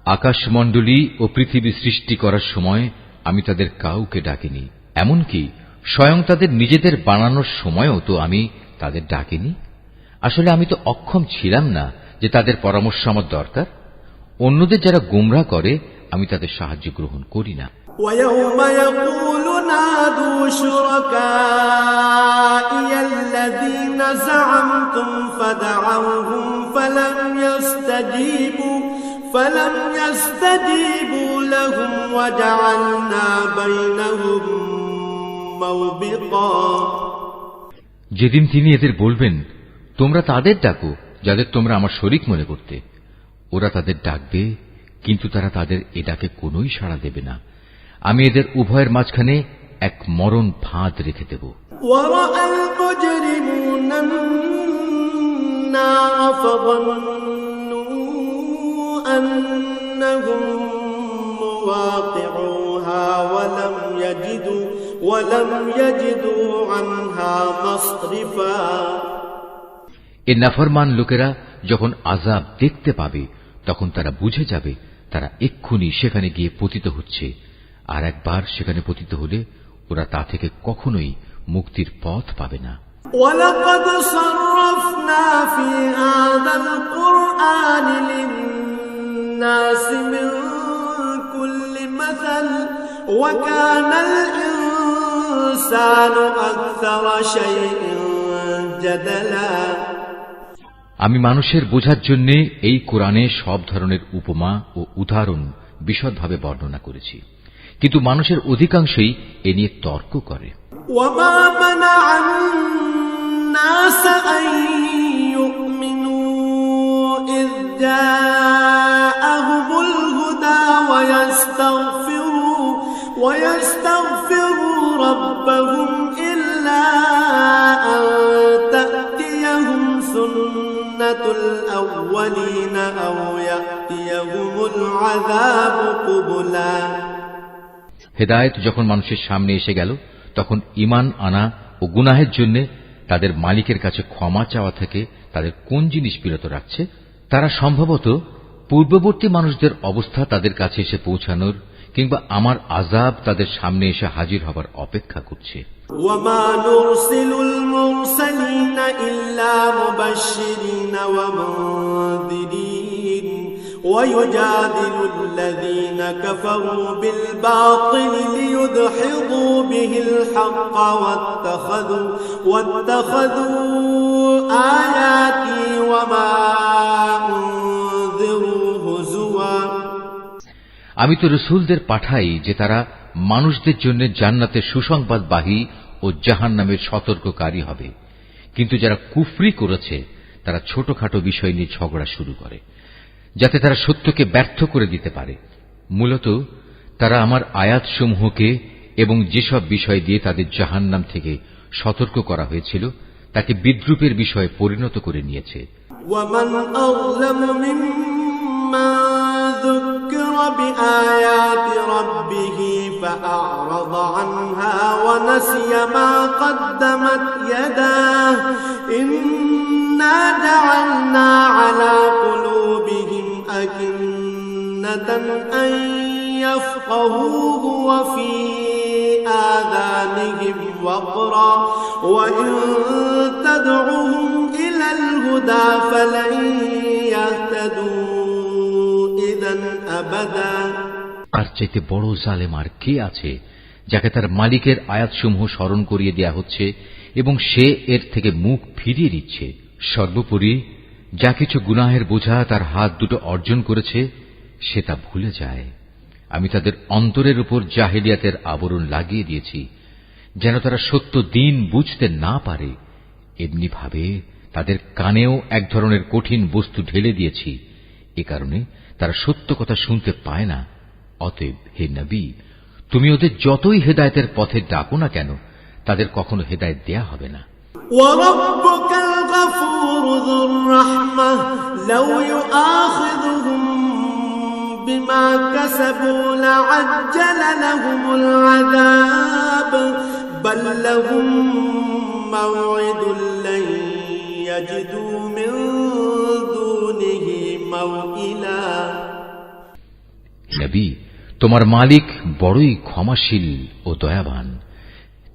আকাশমণ্ডলী ও পৃথিবী সৃষ্টি করার সময় আমি তাদের কাউকে ডাকিনি, এমনকি স্বয়ং তাদের নিজেদের বানানোর সময়ও তো আমি তাদের ডাকিনি। আসলে আমি তো অক্ষম ছিলাম না যে তাদের পরামর্শ আমার দরকার। অন্যদের যারা গোমরাহ করে আমি তাদের সাহায্য গ্রহণ করি না। وَيَوْمَ يَقُولُ نَادُوا شُرَكَائِيَ الَّذِينَ زَعَمْتُمْ فَدَعَوْهُمْ فَلَمْ فلم يستجيبوا لهم وجعلنا بينهم موبقا যেদিন তিনি এদের বলবেন, তোমরা তাদের ডাকো যাদের তোমরা আমার শরীক মনে করতে, ওরা তাদের ডাকবে, কিন্তু তারা তাদের এ ডাকে কোনোই সাড়া দেবে না। আমি এদের উভয়ের মাঝখানে এক মরণ ফাঁদ রেখে দেব। ورأى المجرمون النار فظنوا أنهم مواقعوها ولم يجدوا عنها مصرفا এ নাফরমান লোকেরা যখন আযাব দেখতে পাবে তখন তারা বুঝে যাবে তারা এক্ষুনি সেখানে গিয়ে পতিত হচ্ছে, আর একবার সেখানে পতিত হলে ওরা তা থেকে কখনোই মুক্তির পথ পাবে না। وَلَقَدْ صَرَّفْنَا فِي هَذَا الْقُرْآنِ لِلنَّاسِ مِنْ كُلِّ مَثَلٍ وَكَانَ الْإِنْسَانُ أَكْثَرَ شَيْءٍ جَدَلًا আমি মানুষের বোঝার জন্য এই কোরআনে সব ধরনের উপমা ও উদাহরণ বিশদভাবে বর্ণনা করেছি, কিন্তু মানুষের অধিকাংশই এ নিয়ে তর্ক করে। وَمَا مَنَعَ النَّاسَ أَن يُؤْمِنُوا إِذْ جَاءَهُمُ الْهُدَى وَيَسْتَغْفِرُوا رَبَّهُمْ إِلَّا أَن تَأْتِيَهُمْ سُنَّةُ الْأَوَّلِينَ أَوْ يَأْتِيَهُمُ الْعَذَابُ قُبُلًا হেদায়েত যখন মানুষের সামনে এসে গেল তখন ঈমান আনা ও গুনাহের জন্য তাদের মালিকের কাছে ক্ষমা চাওয়া থেকে তাদের কোন জিনিস বিরত রাখছে? তারা সম্ভবত পূর্ববর্তী মানুষদের অবস্থা তাদের কাছে এসে পৌঁছানোর কিংবা আমার আযাব তাদের সামনে এসে হাজির হবার অপেক্ষা করছে। وَمَا نُرْسِلُ الْمُرْسَلِينَ إِلَّا مُبَشِّرِينَ وَمُنذِرِينَ وَيُجَادِلُ الَّذِينَ كَفَرُوا بِالْبَاطِلِ لِيُدْحِضُوا بِهِ الْحَقَّ وَاتَّخَذُوا آيَاتِي وَمَا أُنذِرُوا هُزُوًا আমি তো রাসূলদের পাঠাই যে তারা মানুষদের জন্য জান্নাতের সুসংবাদবাহী ও জাহান্নামের সতর্ককারী হবে, কিন্তু যারা কুফরি করেছে তারা ছোটখাটো বিষয় নিয়ে ঝগড়া শুরু করে যাতে তারা সত্যকে ব্যর্থ করে দিতে পারে। মূলত তারা আমার আয়াতসমূহকে এবং যেসব বিষয় দিয়ে তাদের জাহান্নাম থেকে সতর্ক করা হয়েছিল তাকে বিদ্রূপের বিষয়ে পরিণত করে নিয়েছে। وَمَنْ أَظْلَمُ مِمَّنْ ذُكِّرَ بِآيَاتِ رَبِّهِ فَأَعْرَضَ عَنْهَا وَنَسِيَ مَا قَدَّمَتْ يَدَاهُ إِنَّا جَعَلْنَا عَلَى قُلُوبِهِمْ أَكِنَّةً أَن يَفْقَهُوهُ وَفِي آذَانِهِمْ وَقْرًا وَإِن تَدْعُهُمْ إِلَى الْهُدَى فَلَن يَهْتَدُوا إِذًا أَبَدًا আর চাইতে বড় জালেম আর কে আছে যাকে তার মালিকের আয়াতসমূহ স্মরণ করিয়ে দেয়া হচ্ছে এবং সে এর থেকে মুখ ফিরিয়ে দিচ্ছে। সর্বোপরি যা কিছু গুনাহের বোঝা তার হাত দুটো অর্জন করেছে সে তা ভুলে যায়। আমি তাদের অন্তরের উপর জাহেলিয়াতের আবরণ লাগিয়ে দিয়েছি যেন তারা সত্য দিন বুঝতে না পারে। এমনি ভাবে তাদের কানেও এক ধরনের কঠিন বস্তু ঢেলে দিয়েছি, এ কারণে তারা সত্য কথা শুনতে পায় না। অতএব হে নবী, তুমি ওদের যতই হেদায়েতের পথে ডাকো না কেন তাদের কখনো হেদায়েত দেয়া হবে না। وَرَبُّكَ الْغَفُورُ ذُو الرَّحْمَةِ لَوْ يُؤَاخِذُهُم بِمَا كَسَبُوا لَعَجَّلَ لَهُمُ الْعَذَابَ بَل لَّهُم مَّوْعِدٌ لَّن يَجِدُوا مِن دُونِهِ مَوْئِلًا নবী, তোমার মালিক বড়ই ক্ষমাশীল ও দয়াবান।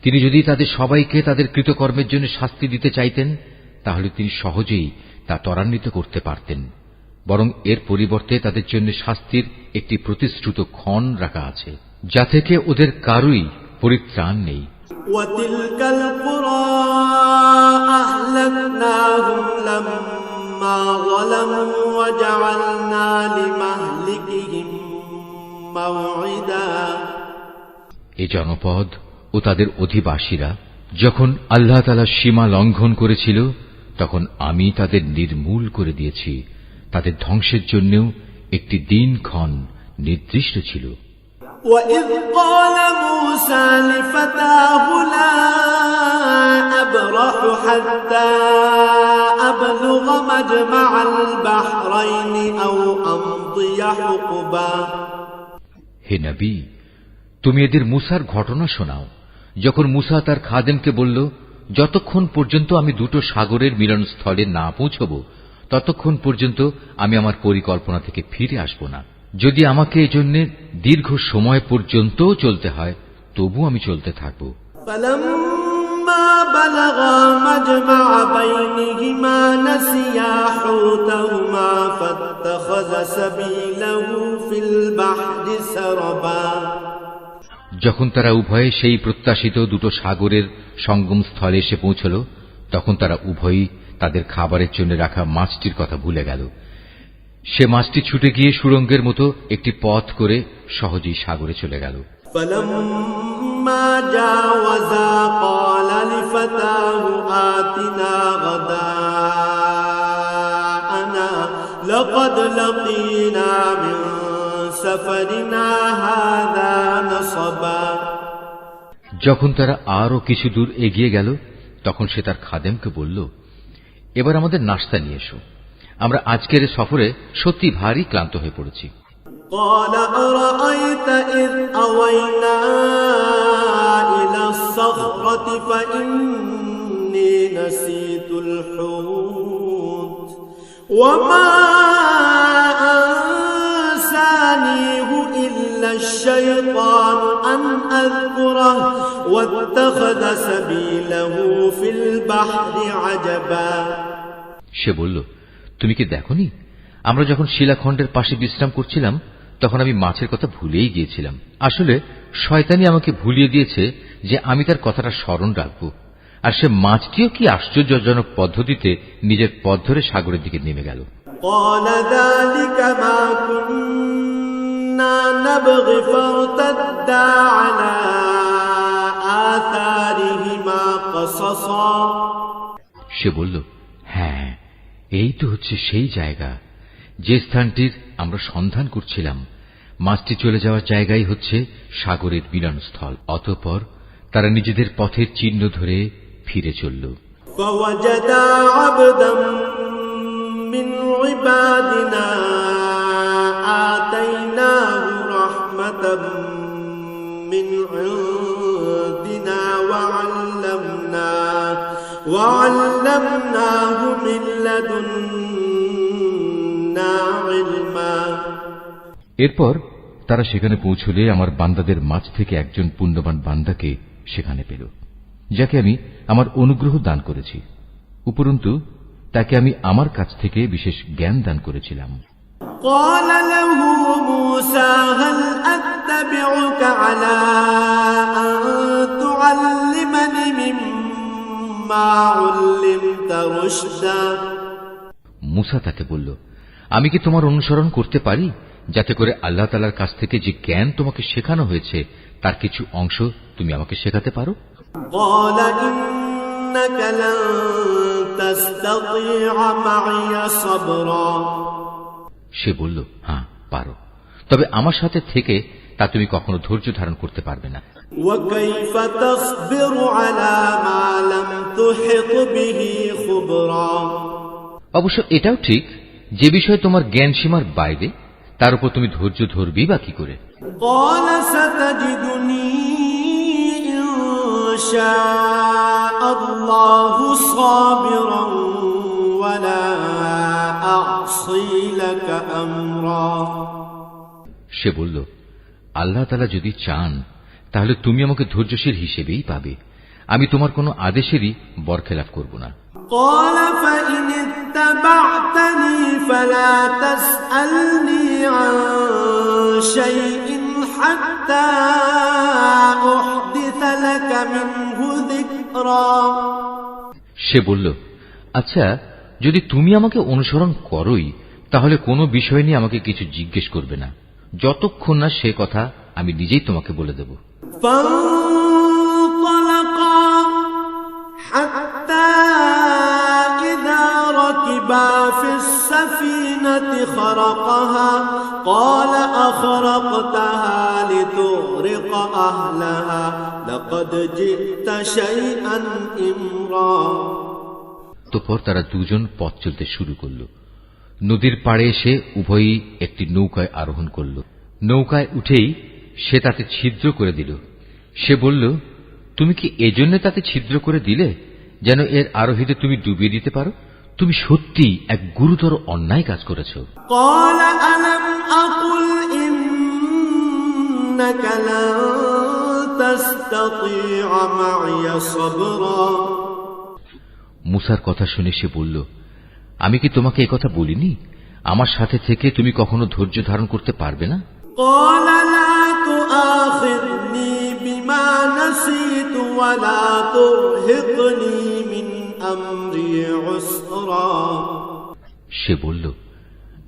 তিনি যদি তাদের সবাইকে তাদের কৃতকর্মের জন্য শাস্তি দিতে চাইতেন তাহলে তিনি সহজেই তা ত্বরান্বিত করতে পারতেন, বরং এর পরিবর্তে তাদের জন্য শাস্তির একটি প্রতিশ্রুত ক্ষণ রাখা আছে যা থেকে ওদের কারুই পরিত্রাণ নেই। وَتِلْكَ الْقُرَىٰ أَهْلَكْنَاهُمْ لَمَّا لما ظلموا وجعلنا لمهلكهم موعدا এ জনপদ ও তাদের অধিবাসীরা যখন আল্লাহ তাআলা সীমা লঙ্ঘন করেছিল তখন আমি তাদের নির্মূল করে দিয়েছি। তাদের ধ্বংসের জন্যও একটি দিনক্ষণ নির্দিষ্ট ছিল। وَإِذْ قَالَ مُوسَى لِفَتَاهُ لَا أَبْرَحُ حَتَّى أَبْلُغَ مَجْمَعَ الْبَحْرَيْنِ أَوْ أَمْضِيَ حُقُبًا হে নবী, তুমি এদের মুসার ঘটনা শোনাও। যখন মুসা তার খাদেমকে বলল, যতক্ষণ পর্যন্ত আমি দুটো সাগরের মিলনস্থলে না পৌঁছব ততক্ষণ পর্যন্ত আমি আমার পরিকল্পনা থেকে ফিরে আসব না। যদি আমাকে এজন্য দীর্ঘ সময় পর্যন্ত চলতে হয় তবু আমি চলতে থাকব। فَلَمَّا بَلَغَا مَجْمَعَ بَيْنِهِمَا نَسِيَا حُوتَهُمَا فَاتَّخَذَ سَبِيلَهُ فِي الْبَحْرِ سَرَبًا যখন তারা উভয়ে সেই প্রত্যাশিত দুটো সাগরের সঙ্গম স্থলে এসে পৌঁছল তখন তারা উভয়ই তাদের খাবারের জন্য রাখা মাছটির কথা ভুলে গেল। সে মাছটি ছুটে গিয়ে সুড়ঙ্গের মতো একটি পথ করে সহজেই সাগরে চলে গেল। فَلَمَّا جَاوَزَا قَالَ لِفَتَاهُ آتِنَا غَدَاءَنَا لَقَدْ لَقِينَا مِنْ سَفَرِنَا هَذَا نَصَبًا যখন তারা আরো কিছু দূর এগিয়ে গেল তখন সে তার খাদেমকে বলল, এবার আমাদের নাশতা নিয়ে এসো, আমরা আজকের সফরে সত্যি ভারী ক্লান্ত হয়ে পড়েছি। قال أرأيت إذ أوينا إلى الصخرة فإني نسيت الحوت وما أنسانيه إلا الشيطان أن أذكره واتخذ سبيله في البحر عجبا সে বলল, তুমি কি দেখোনি আমরা যখন শিলাখণ্ডের পাশে বিশ্রাম করছিলাম তখন আমি মাছের কথা ভুলেই গিয়েছিলাম। আসলে শয়তানি আমাকে ভুলিয়ে দিয়েছে যে আমি তার কথাটা স্মরণ রাখব। আর সে মাছটিও কি আশ্চর্যজনক পদ্ধতিতে নিজের পথ ধরে সাগরের দিকে নেমে গেল। قال ذلك ما كنا نبغي فارتدا على آثارهما قصصا সে বলল, হ্যাঁ, এই তো হচ্ছে সেই জায়গা যে স্থানটির আমরা সন্ধান করছিলাম। মাছটি চলে যাওয়ার জায়গাই হচ্ছে সাগরের মিলনস্থল। অতঃপর তারা নিজেদের পথের চিহ্ন ধরে ফিরে চলল। فوجدا عبدا من عبادنا آتيناه رحمة من عندنا وعلمناه من لدنا علما এরপর তারা সেখানে পৌঁছলে আমার বান্দাদের মাঝ থেকে একজন পুণ্যবান বান্দাকে সেখানে পেল, যাকে আমি আমার অনুগ্রহ দান করেছি। উপরন্তু তাকে আমি আমার কাছ থেকে বিশেষ জ্ঞান দান করেছিলাম। قال له موسى هل أتبعك على أن تعلمني مما علمت رشدا মুসা তাকে বলল, আমি কি তোমার অনুসরণ করতে পারি যাতে করে আল্লাহ তাআলার কাছ থেকে যে জ্ঞান তোমাকে শেখানো হয়েছে তার কিছু অংশ তুমি আমাকে শেখাতে পারো? قال إنك لن تستطيع معي صبرا সে বলল, হ্যাঁ পারো, তবে আমার সাথে থেকে তা তুমি কখনো ধৈর্য ধারণ করতে পারবে না। وكيف تصبر على ما لم تحط به خبرا অবশ্য এটাও ঠিক, যে বিষয়ে তোমার জ্ঞান সীমার বাইরে তার উপর তুমি ধৈর্য ধরবি বা কি করে? قال ستجدني إن شاء الله صابرا ولا أعصي لك أمرا সে বলল, আল্লাহ তাআলা যদি চান তাহলে তুমি আমাকে ধৈর্যশীল হিসেবেই পাবে, আমি তোমার কোনো আদেশেরই বরখেলাপ করব না। قال فإن اتبعتني فلا تسألني عن شيء حتى أحدث لك منه ذكرا সে বলল, আচ্ছা যদি তুমি আমাকে অনুসরণ করোই তাহলে কোনো বিষয় নিয়ে আমাকে কিছু জিজ্ঞেস করবে না, যতক্ষণ না সে কথা আমি নিজেই তোমাকে বলে দেব। ركبا في السفينة خرقها قال أخرقتها لتغرق أهلها لقد جئت شيئا إمرا। তারপর তারা দুজন পথ চলতে শুরু করল। নদীর পাড়ে এসে উভয়ই একটি নৌকায় আরোহণ করল। নৌকায় উঠেই সে তাতে ছিদ্র করে দিল। সে বলল, তুমি কি এজন্য তাতে ছিদ্র করে দিলে যেন এর আরোহীদের তুমি ডুবিয়ে দিতে পারো? তুমি সত্যি এক গুরুতর অন্যায় কাজ করেছ। মুসার কথা শুনে সে বলল, আমি কি তোমাকে এ কথা বলিনি আমার সাথে থেকে তুমি কখনো ধৈর্য ধারণ করতে পারবে না? সে বলল,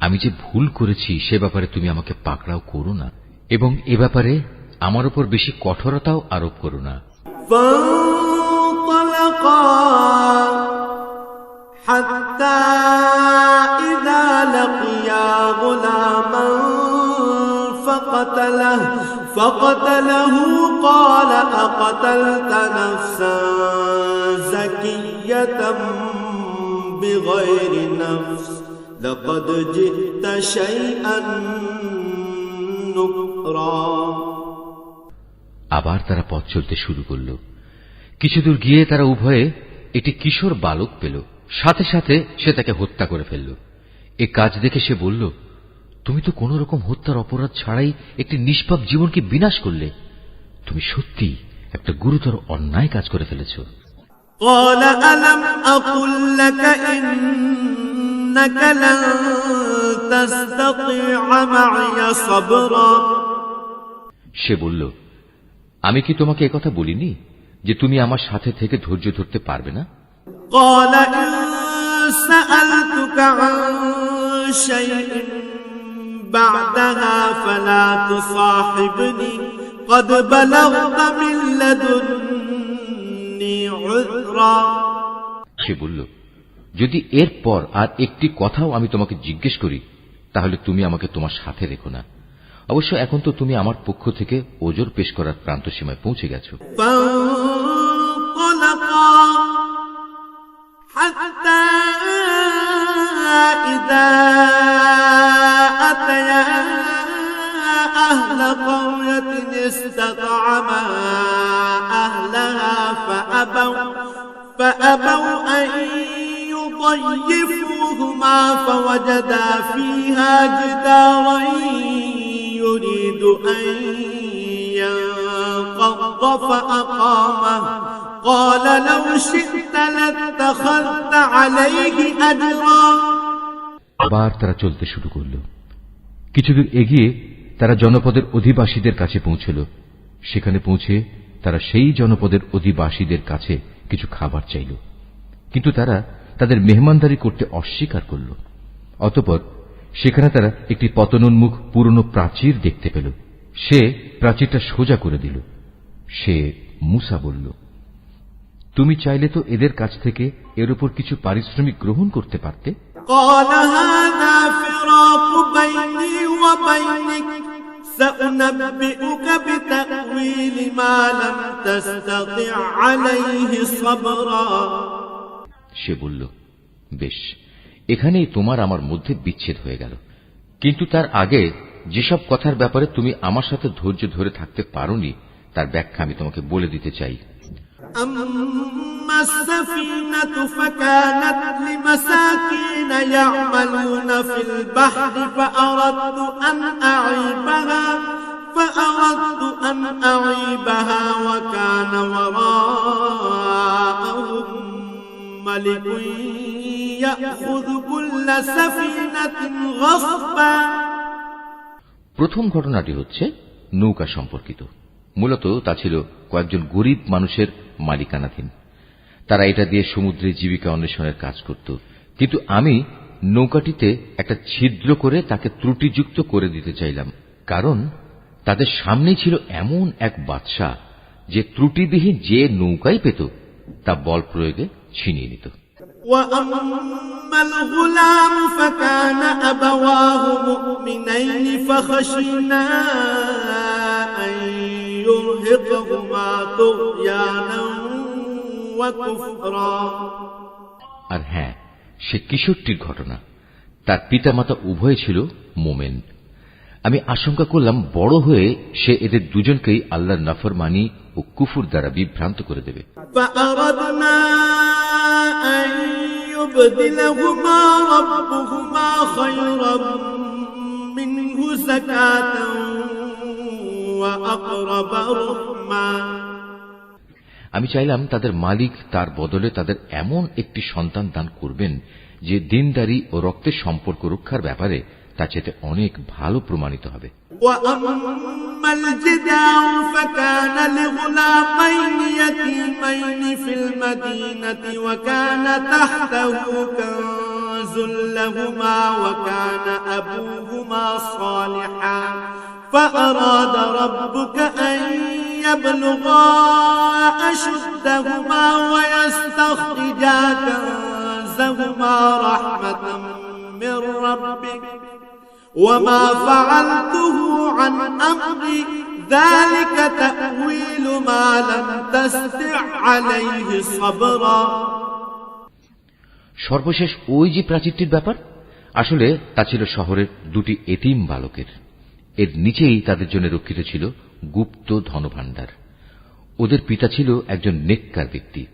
আমি যে ভুল করেছি সে ব্যাপারে তুমি আমাকে পাকড়াও করো না এবং এ ব্যাপারে আমার উপর বেশি কঠোরতাও আরোপ করো না। حتى إذا لقيا غلاما فقتله قال أقتلت نفسا زكية بغير نفس لقد جئت شيئا نكرا। আবার তারা পথ চলতে শুরু করল। কিছুদূর গিয়ে তারা উভয়ে একটি কিশোর বালক পেল। সাথে সাথে সে তাকে হত্যা করে ফেলল। এ কাজ দেখে সে বলল, তুমি তো কোন রকম হত্যার অপরাধ ছাড়াই একটি নিষ্পাপ জীবনকে বিনাশ করলে। তুমি সত্যি একটা গুরুতর অন্যায় কাজ করে ফেলেছ। সে বলল, আমি কি তোমাকে একথা বলিনি যে তুমি আমার সাথে থেকে ধৈর্য ধরতে পারবে না? قال إن سألتك عن شيء بعدها فلا تصاحبني قد بلغت من لدني عذرا। সে বলল, যদি এরপর আর একটি কথাও আমি তোমাকে জিজ্ঞেস করি তাহলে তুমি আমাকে তোমার সাথে রেখো না। অবশ্য এখন তো তুমি আমার পক্ষ থেকে ওজর পেশ করার প্রান্ত সীমায় পৌঁছে গেছো। حتى إذا أتيا أهل قرية استطعما أهلها فأبوا أن يضيفوهما فوجدا فيها جدارا يريد أن ينقض فأقامه قال لو شئت لاتخذت عليه أجرا। আবার তারা চলতে শুরু করল। কিছুদূর এগিয়ে তারা জনপদের অধিবাসীদের কাছে পৌঁছল। সেখানে পৌঁছে তারা সেই জনপদের অধিবাসীদের কাছে কিছু খাবার চাইল, কিন্তু তারা তাদের মেহমানদারি করতে অস্বীকার করল। অতঃপর সেখানে তারা একটি পতনোন্মুখ পুরনো প্রাচীর দেখতে পেল। সে প্রাচীরটা সোজা করে দিল। সে মুসা বলল, তুমি চাইলে তো এদের কাছ থেকে এর উপর কিছু পারিশ্রমিক গ্রহণ করতে পারতে। قال هذا فراق بيني وبينك سأنبئك بتأويل ما لم تستطع عليه صبرا। সে বলল, বেশ, এখানেই তোমার আমার মধ্যে বিচ্ছেদ হয়ে গেল, কিন্তু তার আগে যেসব কথার ব্যাপারে তুমি আমার সাথে ধৈর্য ধরে থাকতে পারোনি তার ব্যাখ্যা আমি তোমাকে বলে দিতে চাই। أما السفينة فكانت لمساكين يعملون في البحر فأردت أن أعيبها وكان وراءهم ملك يأخذ كل سفينة غصبا। প্রথম ঘটনাটি হচ্ছে নৌকা সম্পর্কিত। মূলত তা ছিল কয়েকজন গরিব মানুষের মালিকানাধীন। তারা এটা দিয়ে সমুদ্রে জীবিকা অন্বেষণের কাজ করত, কিন্তু আমি নৌকাটিতে একটা ছিদ্র করে তাকে ত্রুটিযুক্ত করে দিতে চাইলাম, কারণ তাদের সামনেই ছিল এমন এক বাদশা যে ত্রুটিবিহীন যে নৌকাই পেত তা বল প্রয়োগে ছিনিয়ে নিত। وأما الغلام فكان أبواه مؤمنين فخشينا أن يرهقهما طغيانا وكفرا। আর হ্যাঁ, সে কিশোরটির ঘটনা। তার পিতামাতা উভয় ছিল মোমেন। আমি আশঙ্কা করলাম বড় হয়ে সে এদের দুজনকেই আল্লাহর নাফরমানি ও কুফর দ্বারা বিভ্রান্ত করে দেবে। يبدلهما ربهما خيرا منه زكاة وأقرب رحما। আমি চাইলাম তাদের মালিক তার বদলে তাদের এমন একটি সন্তান দান করবেন যে দিনদারি ও রক্তের সম্পর্ক রক্ষার ব্যাপারে তা চেয়ে অনেক ভালো প্রমাণিত হবে। وأما الجدار فكان لغلامين يتيمين في المدينة وكان تحته كنز لهما وكان أبوهما صالحا فأراد ربك أن يبلغا أشدهما ويستخرجا كنزهما رحمة من ربك وما فعلته عن أمري ذلك تأويل ما لم تستع عليه صبرا। সর্বশেষ ওই যে প্রাচীরটির ব্যাপার, আসলে তা ছিল শহরের দুটি এতিম বালকের। এর নিচেই তাদের জন্য রক্ষিত ছিল গুপ্ত ধনভাণ্ডার। ওদের পিতা ছিল একজন নেককার ব্যক্তি।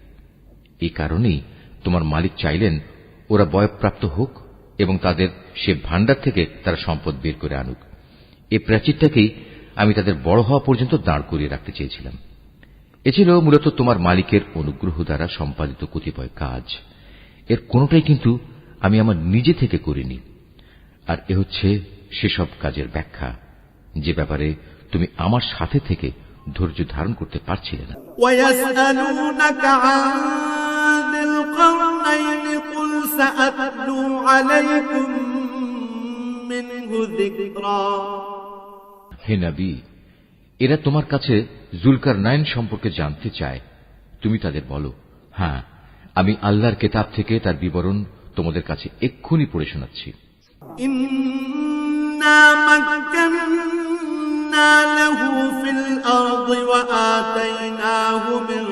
এই কারণেই তোমার মালিক চাইলেন ওরা বয়ঃপ্রাপ্ত হোক এবং তাদের সে ভাণ্ডার থেকে তারা সম্পদ বের করে আনুক। এই প্রাচীরটাকেই আমি তাদের বড় হওয়া পর্যন্ত দাঁড় করিয়ে রাখতে চেয়েছিলাম। এ ছিল মূলত তোমার মালিকের অনুগ্রহ দ্বারা সম্পাদিত কতিপয় কাজ। এর কোনটাই কিন্তু আমি আমার নিজে থেকে করিনি। আর এ হচ্ছে সেসব কাজের ব্যাখ্যা যে ব্যাপারে তুমি আমার সাথে থেকে ধৈর্য ধারণ করতে পারছিলে না। سأتلو عليكم منه ذكرا। হে নবী, এরা তোমার কাছে জুলকারনাইন সম্পর্কে জানতে চায়। তুমি তাদের বলো, হ্যাঁ, আমি আল্লাহর কিতাব থেকে তার বিবরণ তোমাদের কাছে এক্ষুনি পড়ে শোনাচ্ছি। ইন্না মাক্কান্না লাহু ফিল আরদি ওয়া আতাইনাহু মিন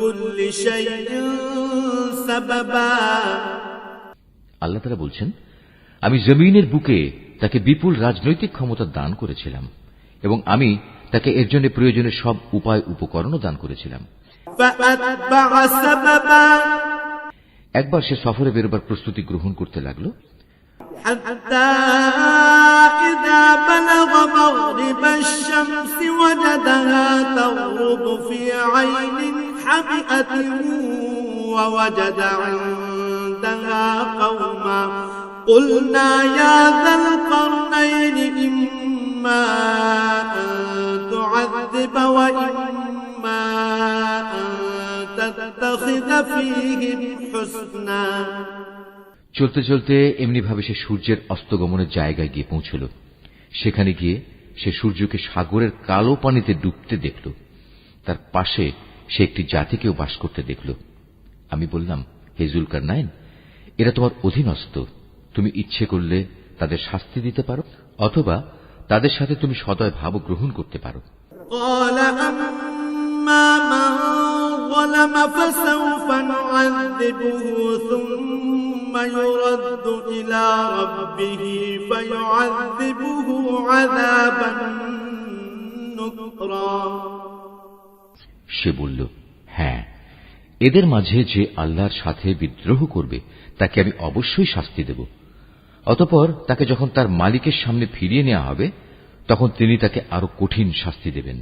কুল্লি শাইইন সাবাবা। আল্লাহ তাআলা বলছেন, আমি জমিনের বুকে তাকে বিপুল রাজনৈতিক ক্ষমতা দান করেছিলাম এবং আমি তাকে এর জন্য প্রয়োজনীয় সব উপায় উপকরণও দান করেছিলাম। একবার সে সফরে বেরোবার প্রস্তুতি গ্রহণ করতে লাগল। ووجد عندها قوما قلنا يا ذا القرنين إما أن تعذب وإما أن تتخذ فيهم حسنا। চলতে চলতে এমনি ভাবে সে সূর্যের অস্তগমনের জায়গায় গিয়ে পৌঁছল। সেখানে গিয়ে সে সূর্যকে সাগরের কালো পানিতে ডুবতে দেখল। তার পাশে সে একটি জাতিকেও বাস করতে দেখল। আমি বললাম, হে জুলকারনাইন, এরা তোমার অধীনস্থ। তুমি ইচ্ছে করলে তাদের শাস্তি দিতে পারো অথবা তাদের সাথে তুমি সদয় ভাব গ্রহণ করতে পারো। সে বলল, হ্যাঁ, এদের মাঝে যে আল্লাহর সাথে বিদ্রোহ করবে তাকে আমি অবশ্যই শাস্তি দেব। অতঃপর তাকে যখন তার মালিকের সামনে ফিরিয়ে নেওয়া হবে তখন তিনি তাকে আরো কঠিন শাস্তি দেবেন।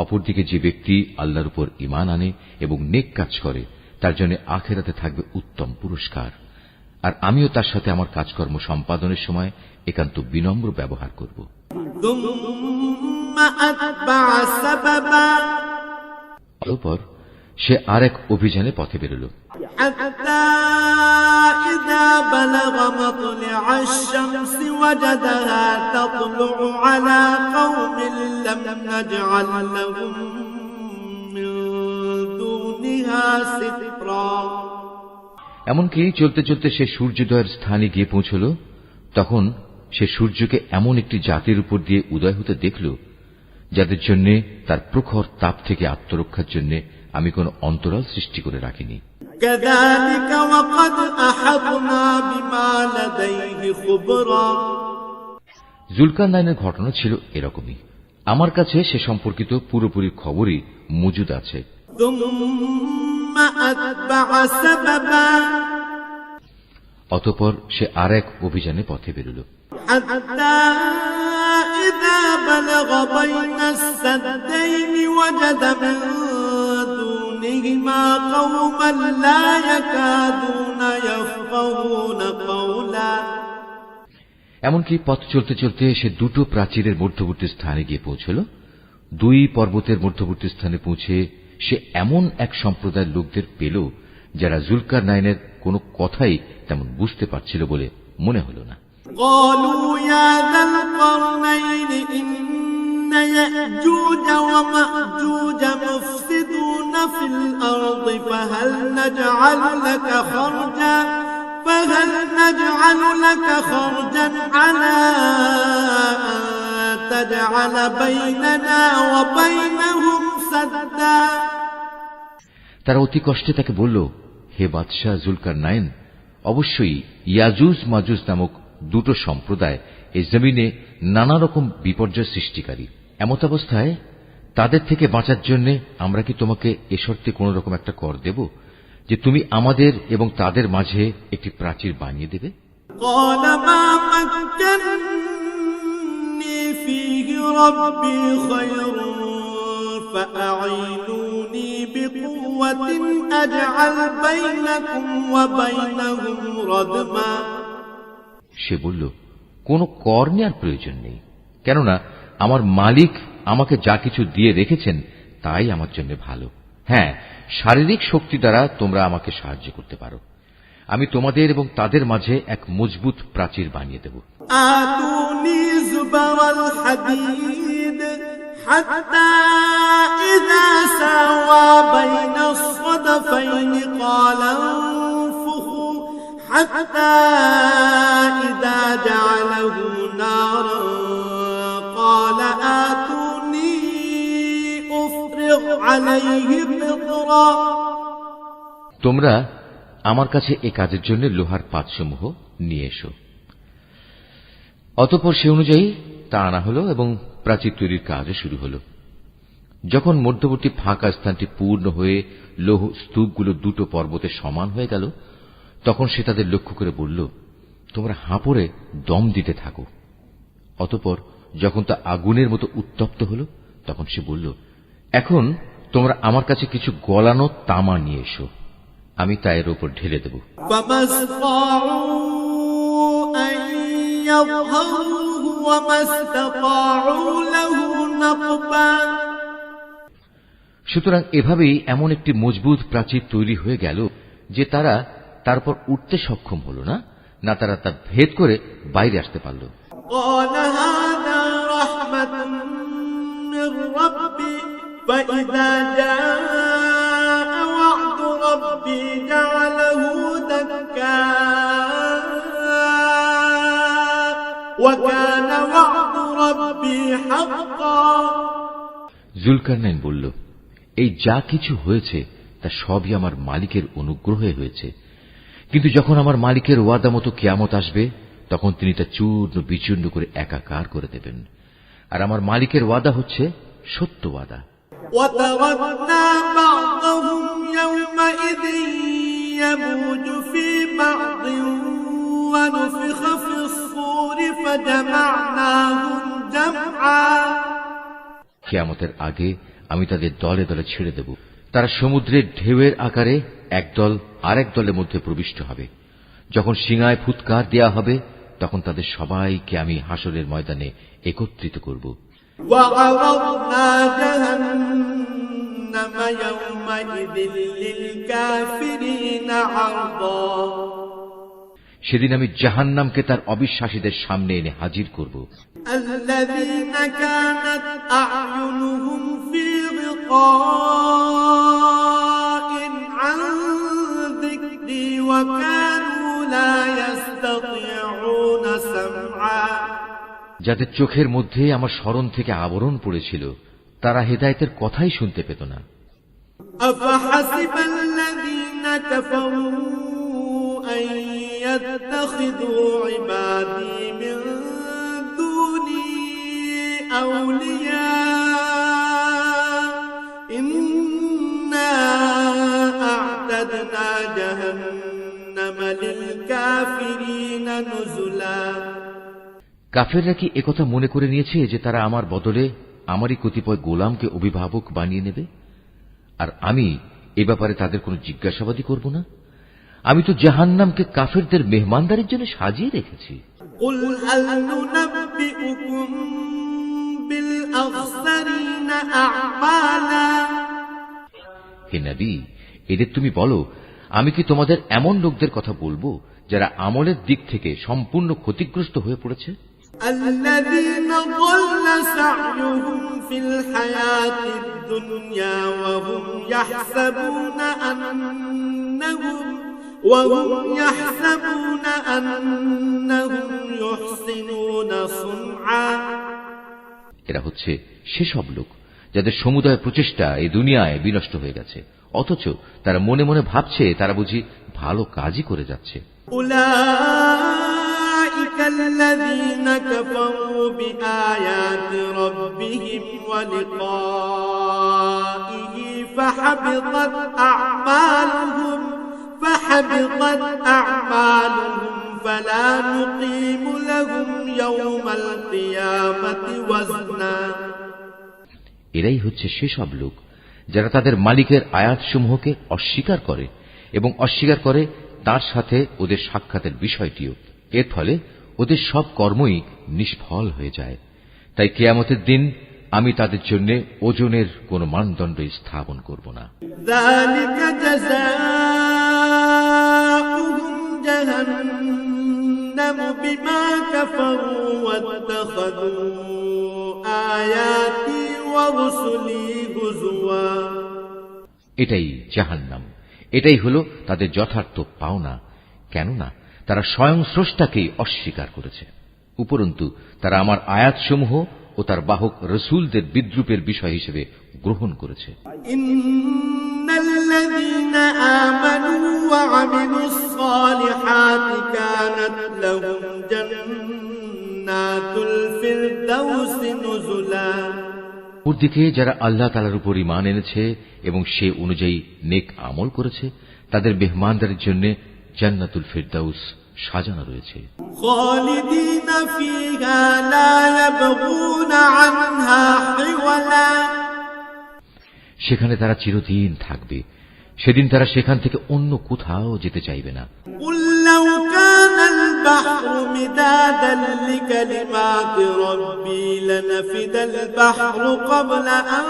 অপরদিকে যে ব্যক্তি আল্লাহর উপর ঈমান আনে এবং নেক কাজ করে তার জন্য আখিরাতে থাকবে উত্তম পুরস্কার। আর আমিও তার সাথে আমার কাজকর্ম সম্পাদনের সময় একান্ত বিনম্র ব্যবহার করব। অতঃপর সে আর এক অভিযানে পথে বেরোল। এমনকি চলতে চলতে সে সূর্যোদয়ের স্থানে গিয়ে পৌঁছল। তখন সে সূর্যকে এমন একটি জাতির উপর দিয়ে উদয় হতে দেখল যাদের জন্য তার প্রখর তাপ থেকে আত্মরক্ষার জন্য আমি কোন অন্তরাল সৃষ্টি করে রাখিনি। জুলকারনাইনের ঘটনা ছিল এরকমই। আমার কাছে সে সম্পর্কিত পুরোপুরি খবরই মজুদ আছে। অতঃপর সে আর এক অভিযানে পথে বেরোল। এমনকি পথ চলতে চলতে সে দুটো প্রাচীরের মধ্যবর্তী স্থানে গিয়ে পৌঁছল। দুই পর্বতের মধ্যবর্তী স্থানে পৌঁছে সে এমন এক সম্প্রদায়ের লোকদের পেল যারা জুলকারনাইনের কোন কথাই তেমন বুঝতে পারছিল বলে মনে হল না। فهل نجعل لك خرجا على أن تجعل بيننا وبينهم سدا। তারা অতি কষ্টে তাকে বলল, হে বাদশাহ জুলকারনাইন, অবশ্যই ইয়াজুজ মাজুজ নামক দুটো সম্প্রদায় এই জমিনে নানা রকম বিপর্যয় সৃষ্টিকারী। এমত অবস্থায় তাদের থেকে বাঁচার জন্য আমরা কি তোমাকে এ শর্তে কোন রকম একটা কর দেব যে তুমি আমাদের এবং তাদের মাঝে একটি প্রাচীর বানিয়ে দেবে? সে বলল, কোন কর নেওয়ার প্রয়োজন নেই, কেননা আমার মালিক আমাকে যা কিছু দিয়ে রেখেছেন তাই আমার জন্য ভালো। হ্যাঁ, শারীরিক শক্তি দ্বারা তোমরা আমাকে সাহায্য করতে পারো। আমি তোমাদের এবং তাদের মাঝে এক মজবুত প্রাচীর বানিয়ে দেব। তোমরা আমার কাছে এ কাজের জন্য লোহার পাতসমূহ নিয়ে এসো। অতঃপর সে অনুযায়ী তা আনা হল এবং প্রাচীর তৈরির কাজও শুরু হল। যখন মধ্যবর্তী ফাঁকা স্থানটি পূর্ণ হয়ে লৌহ স্তূপগুলো দুটো পর্বতে সমান হয়ে গেল, তখন সে তাদের লক্ষ্য করে বলল, তোমরা হাঁপড়ে দম দিতে থাকো। অতঃপর যখন তা আগুনের মতো উত্তপ্ত হল, তখন সে বলল, এখন তোমরা আমার কাছে কিছু গলানো তামা নিয়ে এসো, আমি তা এর উপর ঢেলে দেব। সুতরাং এভাবেই এমন একটি মজবুত প্রাচীর তৈরি হয়ে গেল যে তারা তারপর উঠতে সক্ষম হল না, না তারা তা ভেদ করে বাইরে আসতে পারল। فإذا جاء وعد ربي جعله دكا وكان وعد ربي حقا। জুলকারনাইন বলল, এই যা কিছু হয়েছে তা সবই আমার মালিকের অনুগ্রহে হয়েছে, কিন্তু যখন আমার মালিকের ওয়াদা মতো কিয়ামত আসবে তখন তিনি তা চূর্ণ বিচূর্ণ করে একাকার করে দেবেন। আর আমার মালিকের ওয়াদা হচ্ছে সত্য ওয়াদা। وتركنا بعضهم يومئذ يموج في بعض ونفخ في الصور فجمعناهم جمعا। কিয়ামতের আগে আমি তাদের দলে দলে ছেড়ে দেব, তারা সমুদ্রের ঢেউয়ের আকারে একদল আরেক দলের মধ্যে প্রবিষ্ট হবে। যখন সিঙায় ফুৎকার দেয়া হবে, তখন তাদের সবাইকে আমি হাসরের ময়দানে একত্রিত করব। সেদিন আমি জাহান্নামকে তার অবিশ্বাসীদের সামনে এনে হাজির করব। যাদের চোখের মধ্যে আমার স্মরণ থেকে আবরণ পড়েছিল, তারা হেদায়েতের কথাই শুনতে পেত না। কাফেররা কি একথা মনে করে নিয়েছে যে তারা আমার বদলে আমারই কতিপয় গোলামকে অভিভাবক বানিয়ে নেবে, আর আমি এ ব্যাপারে তাদের কোনো জিজ্ঞাসাবাদই করব না? আমি তো জাহান্নামকে কাফেরদের মেহমানদারির জন্য সাজিয়ে রেখেছি। হে নবী, এদের তুমি বলো, আমি কি তোমাদের এমন লোকদের কথা বলবো যারা আমলের দিক থেকে সম্পূর্ণ ক্ষতিগ্রস্ত হয়ে পড়েছে? الذين ضل سعيهم في الحياة الدنيا وهم يحسبون أنهم يحسنون صنعا। এরা হচ্ছে সেসব লোক যাদের সমুদয় প্রচেষ্টা এই দুনিয়ায় বিনষ্ট হয়ে গেছে, অথচ তারা মনে মনে ভাবছে তারা বুঝি ভালো কাজই করে যাচ্ছে। الذين كفروا بآيات ربهم ولقائه فحبطت أعمالهم فلا نقيم لهم يوم القيامة وزنا। এরাই হচ্ছে সেসব লোক যারা তাদের মালিকের আয়াতসমূহকে অস্বীকার করে এবং অস্বীকার করে তার সাথে ওদের সাক্ষাতের বিষয়টিও। এর ফলে ওদের সব কর্মই নিষ্ফল হয়ে যায়। তাই কিয়ামতের দিন আমি তাদের জন্য ওজনের কোন মানদণ্ড স্থাপন করব না। যালিকা জাযাউহুম জাহান্নামু বিমা কাফারু ওয়াত্তাখাযু আয়াতি ওয়া রুসুলি হুজওয়া। এটাই জাহান্নাম, এটাই হলো তাদের যথার্থ পাওনা। কেননা তারা স্বয়ং স্রষ্টাকেই অস্বীকার করেছে, উপরন্তু তারা আমার আয়াতসমূহ ও তার বাহক রসুলদের বিদ্রূপের বিষয় হিসেবে গ্রহণ করেছে। ইন্নাল্লাযীনা আমানু ওয়া আমিলুস সালিহাতি কানাত লাহুম জান্নাতুল ফিরদাউসি নুজুলা। অপরদিকে যারা আল্লাহ তাআলার উপর ঈমান এনেছে এবং সে অনুযায়ী নেক আমল করেছে, তাদের মেহমানদারির জন্য জান্নাতুল ফিরদাউস সাজানো রয়েছে। খালিদিনা ফিহা লা ইয়াবগুনা আনহা হিওয়ালা। সেখানে তারা চিরদিন থাকবে, সেদিন তারা সেখান থেকে অন্য কোথাও যেতে চাইবে না। কুল লাউ কানাল বাহরু মিদাদান লিকালিমাতি রাব্বি লানাফিদাল বাহরু ক্বাবলা আন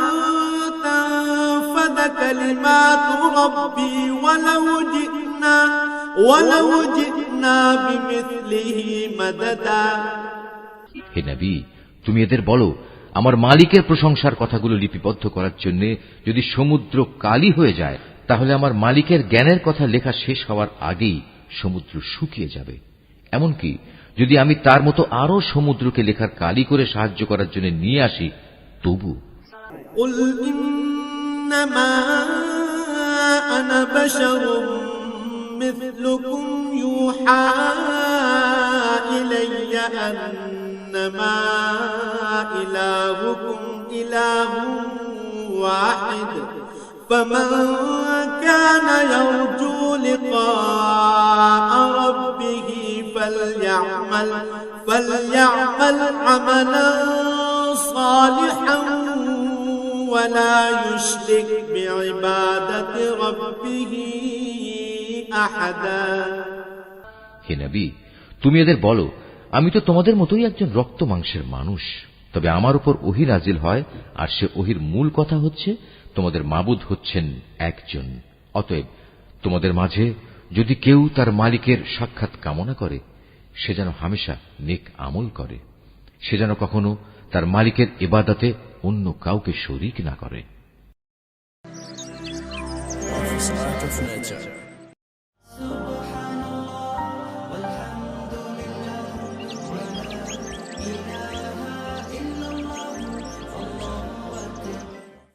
তানফাদা কালিমাতু রাব্বি ওয়ালাউ জি'না বিমিসলিহি মাদাদা। হে নবী, তুমি এদের বলো, আমার মালিকের প্রশংসার কথাগুলো লিপিবদ্ধ করার জন্য যদি সমুদ্র কালি হয়ে যায়, তাহলে আমার মালিকের জ্ঞানের কথা লেখা শেষ হওয়ার আগেই সমুদ্র শুকিয়ে যাবে। এমনকি যদি আমি তার মতো আরো সমুদ্রকে লেখার কালি করে সাহায্য করার জন্য নিয়ে আসি, তবু কুল ইন্নামা আনা বাশারুম মিথলুকুম ইউহা ইলাইয়া আন্নামা ইলাহুকুম ইলাহুন ওয়াহিদ ফামান কানা ইয়ারজু লিকাআ রাব্বিহি ফালইআমাল আমালান সালিহান ولا يشرك بعبادة ربه أحدا হে নবী, তুমি এদের বলো, আমি তো তোমাদের মতোই একজন রক্ত মাংসের মানুষ, তবে আমার উপর ওহী নাজিল হয়, আর সে ওহীর মূল কথা হচ্ছে তোমাদের মাবুদ হচ্ছেন একজন। অতএব তোমাদের মাঝে যদি কেউ তার মালিকের সাক্ষাৎ কামনা করে, সে যেন হামেশা নেক আমল করে, সে যেন কখনো তার মালিকের ইবাদতে অন্য কাউকে শরীক না করে।